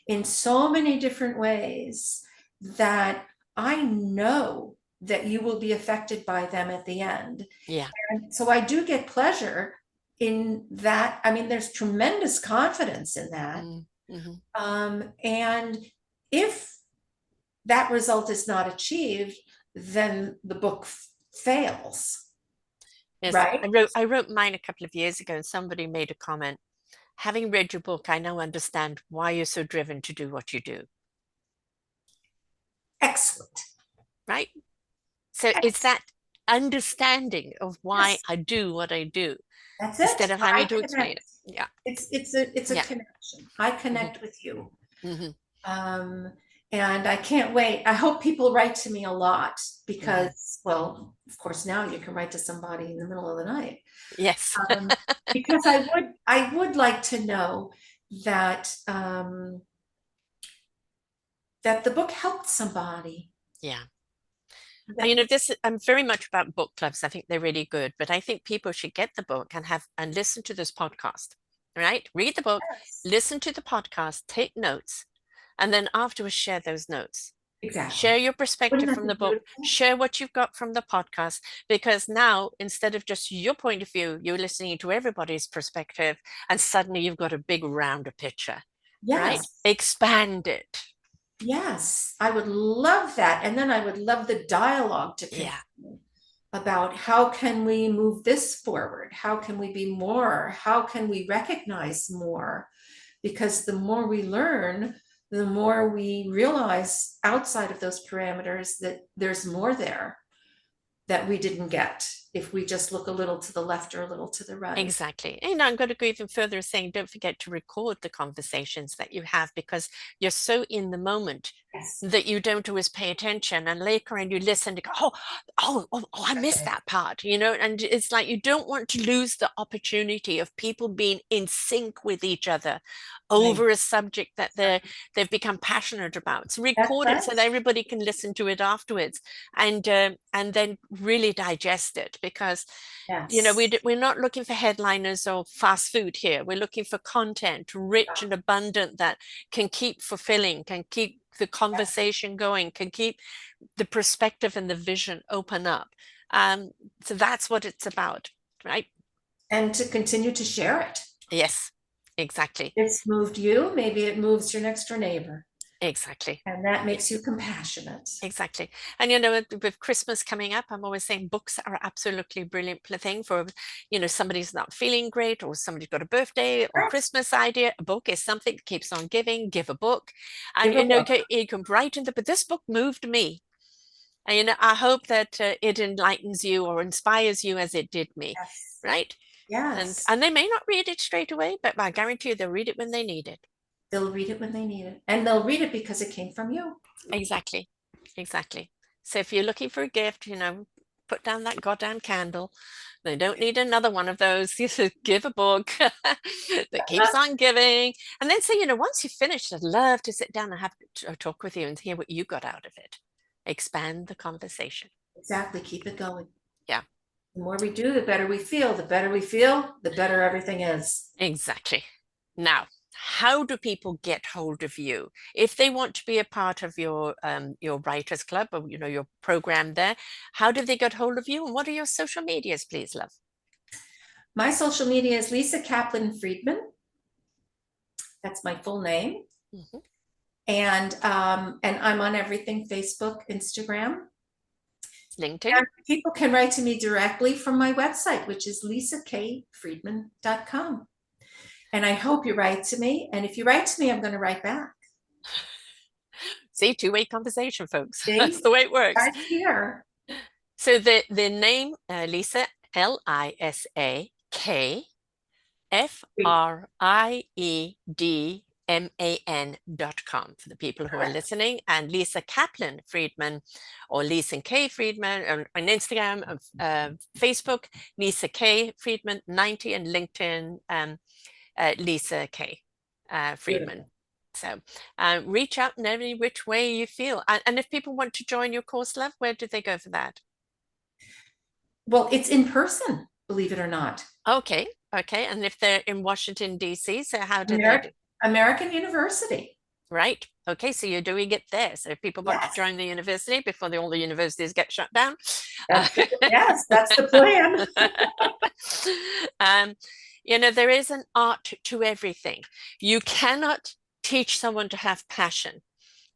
in so many different ways that I know that you will be affected by them at the end. Yeah. And so I do get pleasure in that. I mean, there's tremendous confidence in that. Mm-hmm. And if that result is not achieved, then the book fails, Yes. right? I wrote mine a couple of years ago and somebody made a comment. Having read your book, I now understand why you're so driven to do what you do. Excellent. Right? So it's Excellent. that understanding of why Yes, I do what I do that's instead it. of I having to explain connect. it. Yeah. It's a Yeah. connection. I Hmm. connect with you. Hmm. Um, and I can't wait. I hope people write to me a lot Hmm. because, well, of course, now you can write to somebody in the middle of the night. Yes. Um, because I would like to know that that the book helped somebody. Yeah. That, I'm very much about book clubs. I think they're really good, but I think people should get the book and listen to this podcast, right? Read the book, yes, listen to the podcast, take notes, and then afterwards share those notes. exactly. Share your Wouldn't perspective that from be the book, beautiful? share what you've got from the podcast, because now instead of just your point of view, you're listening to everybody's perspective, and suddenly you've got a big rounder picture, right? Yes. Expand it. Yes, I would love that. And then I would love the dialogue to Yeah. continue about how can we move this forward? How can we be more? How can we recognize more? Because the more we learn, the more we realize outside of those parameters that there's more there that we didn't get if we just look a little to the left or a little to the right. Exactly. And I'm going to go even further saying don't forget to record the conversations that you have because you're so in the moment Yes. that you don't always pay attention. And later on you listen to go, I missed that part, and it's like you don't want to lose the opportunity of people being in sync with each other Right. over a subject that they've become passionate about. So That's record it right. so that everybody can listen to it afterwards and then really digest it because Yes. we're not looking for headliners or fast food here. We're looking for content rich and abundant that can keep fulfilling, can keep the conversation going, can keep the perspective and the vision open up. Um, so that's what it's about, right? And to continue to share it. Yes, exactly. It's moved you, maybe it moves your next door neighbor, Exactly. and that makes you compassionate. Exactly. And with Christmas coming up, I'm always saying books are absolutely brilliant thing for, somebody's not feeling great or somebody's got a birthday or Right. Christmas idea. A book is something that keeps on giving. Give a book. And Give a book. you can write in but this book moved me. And I hope that it enlightens you or inspires you as it did me. Yes. Right. And Yes. and they may not read it straight away, but I guarantee you they'll read it when they need it. They'll read it when they need it. And they'll read it because it came from you. Exactly. Exactly. So if you're looking for a gift, put down that goddamn candle. They don't need another one of those. You should give a book that keeps on giving. And then say, once you finish, I'd love to sit down and have a talk with you and hear what you got out of it. Expand the conversation. Exactly. Keep it going. Yeah, The more we do, the better we feel. The better we feel, the better everything is. exactly. Now, how do people get hold of you if they want to be a part of your writers club or your program there? How do they get hold of you, and what are your social medias, please, love? My social media is Lisa Kaplan Friedman. That's my full name. Mhm. And I'm on everything: Facebook, Instagram. LinkedIn. And people can write to me directly from my website, which is lisakfriedman.com. And I hope you write to me. And if you write to me, I'm going to write back. See, two-way conversation, folks. That's See, the way it works. right here. So the name Lisa, LISAKFRIEDMAN.com for the people who are Correct. listening, and Lisa Kaplan Friedman or Lisa K Friedman on Instagram, Facebook, Lisa K Friedman 90, and LinkedIn, Lisa K Friedman. Beautiful. So reach out in every which way you feel. And if people want to join your course, love, where do they go for that? Well, it's in person, believe it or not. Okay, okay. And if they're in Washington, D.C., so how do they do? American, American University. Right. Okay, so you're doing it there. So if people want to Yes. join the university before all the universities get shut down. Yes, that's the plan. um, there is an art to everything. You cannot teach someone to have passion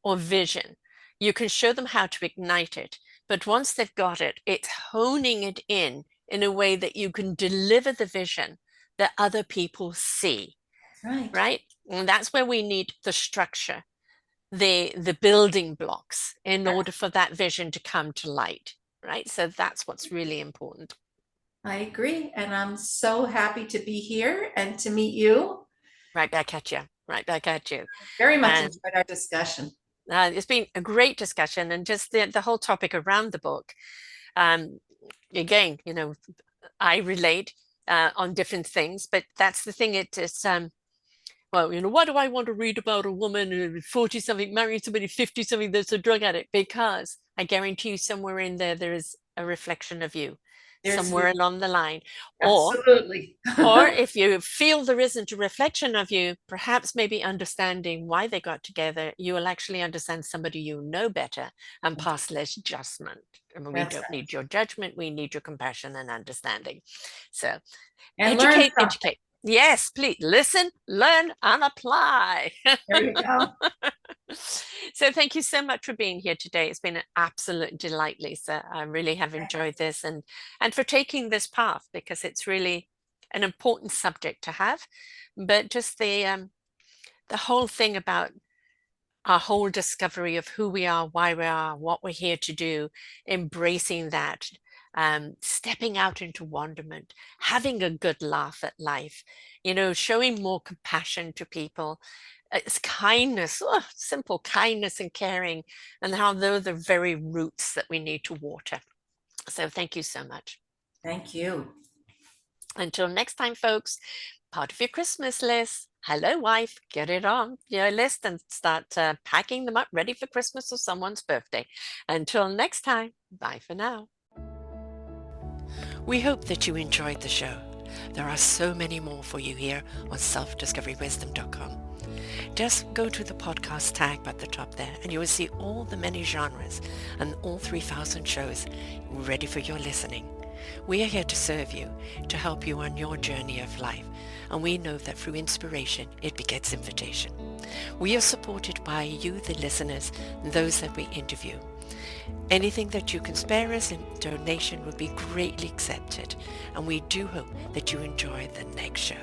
or vision. You can show them how to ignite it, but once they've got it, it's honing it in a way that you can deliver the vision that other people see, Right. right? And that's where we need the structure, the building blocks in order for that vision to come to light, right? So that's what's really important. I agree. And I'm so happy to be here and to meet you. Right back at you. Right back at you. Very much And enjoyed our discussion. it's been a great discussion, and just the whole topic around the book. Um, Again, I relate on different things, but that's the thing. It's well, why do I want to read about a woman 40 something marrying somebody 50 something that's a drug addict? Because I guarantee you somewhere in there is a reflection of you There's somewhere along the line. Or absolutely. if you feel there isn't a reflection of you, perhaps maybe understanding why they got together, you will actually understand somebody you know better and pass less judgment. I mean, we That's don't right. need your judgment, we need your compassion and understanding. So And learn educate, something. educate. Yes, please listen, learn, and apply. There you go. So thank you so much for being here today. It's been an absolute delight, Lisa. I really have enjoyed this, and for taking this path, because it's really an important subject to have. But just the whole thing about our whole discovery of who we are, why we are, what we're here to do, embracing that, stepping out into wonderment, having a good laugh at life, showing more compassion to people. It's kindness, simple kindness and caring, and how they're the very roots that we need to water. So thank you so much. Thank you. Until next time, folks, part of your Christmas list. Hello, wife, get it on your list and start packing them up ready for Christmas or someone's birthday. Until next time, bye for now. We hope that you enjoyed the show. There are so many more for you here on selfdiscoverywisdom.com. Just go to the podcast tag at the top there and you will see all the many genres and all 3,000 shows ready for your listening. We are here to serve you, to help you on your journey of life, and we know that through inspiration, it begets invitation. We are supported by you, the listeners, and those that we interview. Anything that you can spare us in donation would be greatly accepted, and we do hope that you enjoy the next show.